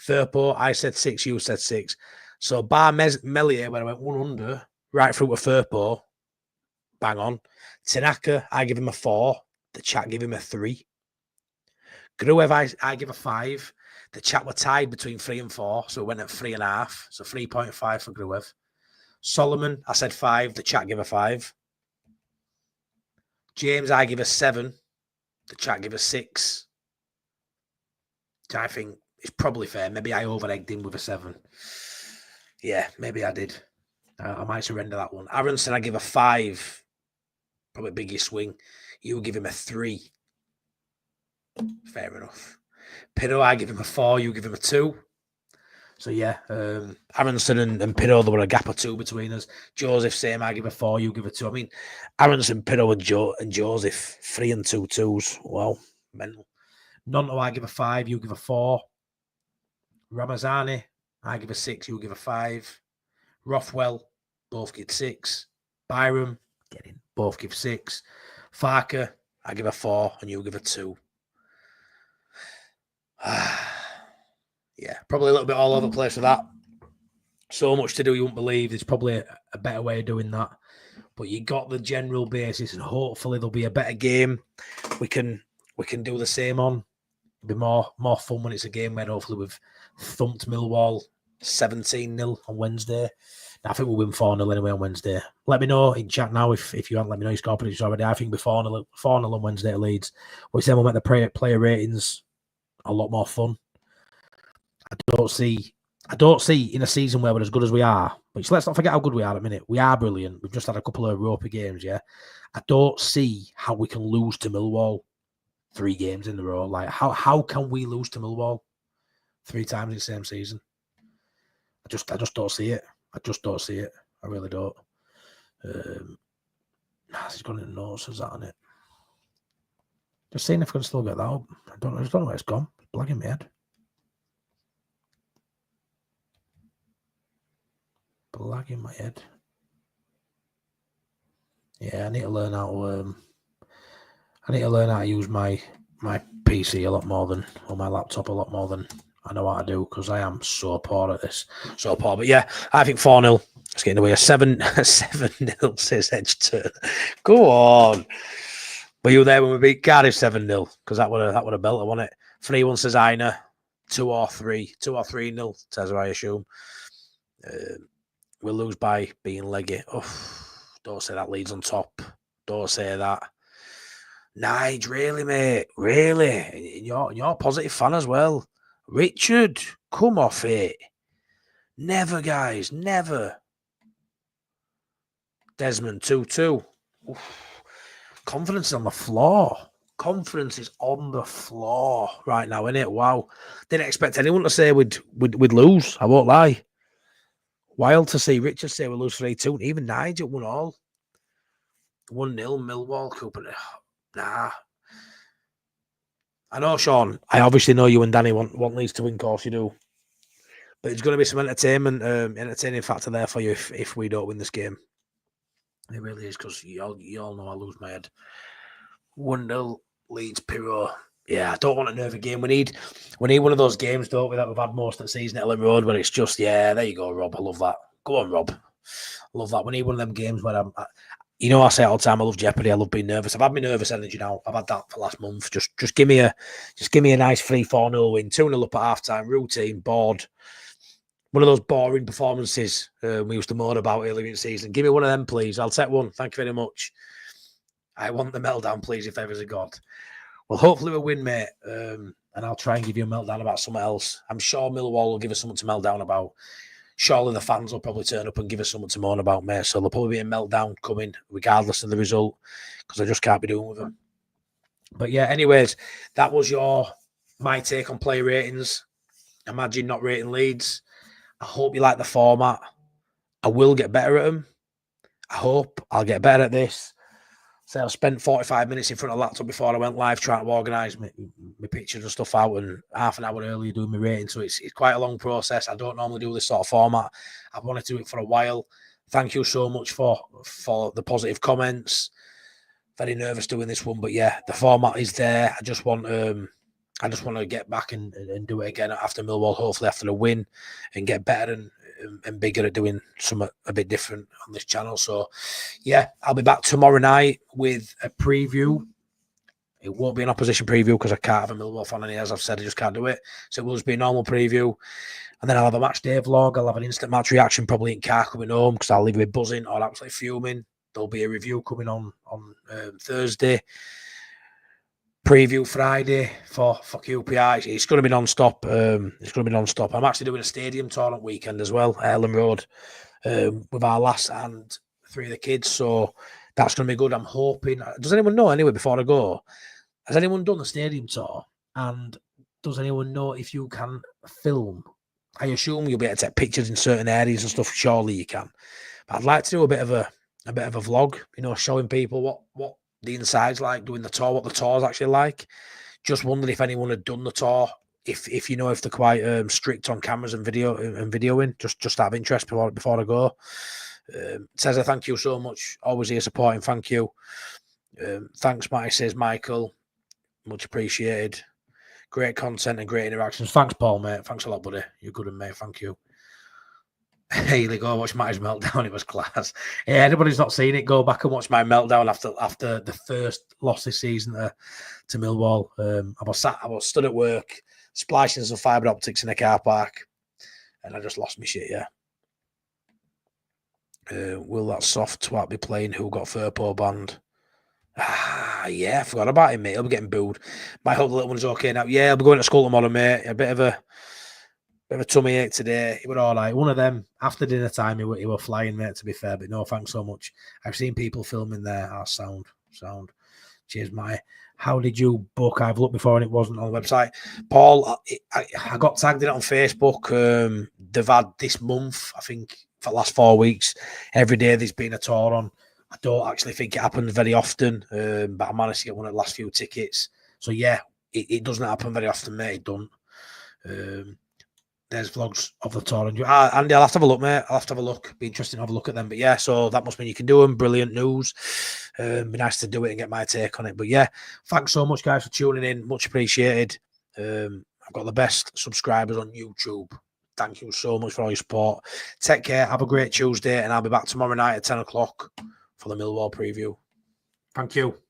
Speaker 1: Firpo, I said 6. You said 6. So bar Melier, when I went 1 under, right through to Firpo, bang on. Tanaka, I give him a 4. The chat give him a 3. Gruev, I give a 5. The chat were tied between 3 and 4, so it went at 3.5. So 3.5 for Gruev. Solomon, I said 5. The chat give a 5. James, I give a 7. The chat give a 6. I think it's probably fair. Maybe I over-egged him with a 7. Yeah, maybe I did. I might surrender that one. Aaronson, I give a 5. Probably biggest swing. You give him a 3. Fair enough. Piroe, I give him a 4. You give him a 2. So yeah, Aaronson and Piroe, there were a gap of 2 between us. Joseph, same. I give a 4. You give a 2. I mean, Aaronson, Piroe, and Joseph, 3 and 2 2s. Wow, mental. Gnonto, I give a 5. You give a 4. Ramazani, I give a 6. You give a 5. Rothwell,
Speaker 2: both get 6. Byram, getting both give 6. Farker, I give a 4 and you give a 2. Yeah, probably a little bit all over the place with that. So much to do, you wouldn't believe. There's probably a better way of doing that. But you got the general basis, and hopefully there'll be a better game. We can do the same on. It'll be more fun when it's a game where hopefully we've thumped Millwall 17-0 on Wednesday. I think we'll win 4-0 anyway on Wednesday. Let me know in chat now if you haven't let me know your score predictions already. I think we'll be 4-0 on Wednesday at Leeds. Which then we'll make the player ratings a lot more fun. I don't see in a season where we're as good as we are, but let's not forget how good we are at the minute. We are brilliant. We've just had a couple of ropey games, yeah. I don't see how we can lose to Millwall 3 games in a row. Like, how can we lose to Millwall 3 times in the same season? I just don't see it. I just don't see it. I really don't. It's gone in the notes. Is that on it? Just seeing if I can still get that up. I just don't know where it's gone. It's blagging my head. Blagging my head. Yeah, I need to learn how to use my PC a lot more than, or my laptop a lot more than I know how to do, because I am so poor at this. So poor. But yeah, I think 4-0. It's getting away. 7-0 says Edge Turn. Go on. Were you there when we beat Cardiff 7-0? Because that would have belted, wasn't it? 3-1 says Aina. 2 or 3-0 says I assume. We'll lose by being leggy. Oh, don't say that. Leeds on top. Don't say that. Nige, really, mate? Really? You're a positive fan as well. Richard, come off it. Never, guys. Never. Desmond, 2-2. Confidence is on the floor. Confidence is on the floor right now, isn't it? Wow. Didn't expect anyone to say we'd lose. I won't lie. Wild to see Richard say we'll lose 3-2. Even Nigel won all. 1-0 Millwall. Cooper. Nah. I know, Sean. I obviously know you and Danny want Leeds to win, of course you do. But it's going to be some entertaining factor there for you if we don't win this game. It really is, because you all know I lose my head. 1-0 Leeds Piroe. Yeah, I don't want a nervy game. We need one of those games, don't we, that we've had most of the season at Ellen Road, where it's just, yeah, there you go, Rob. I love that. Go on, Rob. I love that. We need one of them games where I say all the time, I love Jeopardy. I love being nervous. I've had my nervous energy now. I've had that for last month. Just give me a nice 3-4-0 win, 2-0 up at half-time, routine, bored. One of those boring performances we used to moan about earlier in the season. Give me one of them, please. I'll take one. Thank you very much. I want the meltdown, please, if ever is a god. Well, hopefully we'll win, mate. And I'll try and give you a meltdown about something else. I'm sure Millwall will give us something to melt down about. Surely the fans will probably turn up and give us something to moan about, mate. So there'll probably be a meltdown coming, regardless of the result, because I just can't be doing with them. But yeah, anyways, that was my take on player ratings. Imagine not rating Leeds. I hope you like the format. I will get better at them. I hope I'll get better at this. So I spent 45 minutes in front of a laptop before I went live trying to organise my pictures and stuff out, and half an hour earlier doing my rating. So it's quite a long process. I don't normally do this sort of format. I've wanted to do it for a while. Thank you so much for the positive comments. Very nervous doing this one, but yeah, the format is there. I just want to get back and do it again after Millwall, hopefully after the win, and get better and bigger at doing something a bit different on this channel. So yeah, I'll be back tomorrow night with a preview. It won't be an opposition preview because I can't have a Millwall fan in here. As I've said, I just can't do it. So it will just be a normal preview. And then I'll have a match day vlog. I'll have an instant match reaction probably in car coming home, because I'll leave me buzzing or absolutely fuming. There'll be a review coming on Thursday. Preview Friday for QPI. It's going to be non-stop. I'm actually doing a stadium tour on weekend as well, Ellen Road, with our lass and 3 of the kids. So that's going to be good. I'm hoping. Does anyone know anyway, before I go, has anyone done the stadium tour? And does anyone know if you can film? I assume you'll be able to take pictures in certain areas and stuff. Surely you can. But I'd like to do a bit of a vlog, showing people what the inside's like, doing the tour, what the tour's actually like. Just wondered if anyone had done the tour, if they're quite strict on cameras and videoing, just out of interest before I go. Teza, thank you so much. Always here supporting. Thank you. Thanks, Matty, says Michael. Much appreciated. Great content and great interactions. Thanks, Paul, mate. Thanks a lot, buddy. You're good, mate. Thank you. Haley, go watch Matty's meltdown. It was class. Yeah, anybody's not seen it, go back and watch my meltdown after the first loss this season to Millwall. I was stood at work, splashing some fibre optics in a car park, and I just lost my shit. Yeah. Will that soft twat be playing Who Got Firpo banned? Yeah, I forgot about him, mate. He'll be getting booed. Might hope the little one's okay now. Yeah, I'll be going to school tomorrow, mate. A bit of a tummy ache today. It was all right. One of them, after dinner time, he were flying, mate, to be fair. But no, thanks so much. I've seen people filming there. Sound. Cheers, Mate. How did you book? I've looked before and it wasn't on the website. Paul, I got tagged in it on Facebook. They've had this month, I think, for the last 4 weeks, every day there's been a tour on. I don't actually think it happens very often, but I managed to get one of the last few tickets. So, yeah, it doesn't happen very often, mate. It don't. There's vlogs of the tour. Andy, I'll have to have a look, mate. I'll have to have a look. Be interesting to have a look at them. But, yeah, so that must mean you can do them. Brilliant news. Be nice to do it and get my take on it. But, yeah, thanks so much, guys, for tuning in. Much appreciated. I've got the best subscribers on YouTube. Thank you so much for all your support. Take care. Have a great Tuesday. And I'll be back tomorrow night at 10 o'clock for the Millwall preview. Thank you.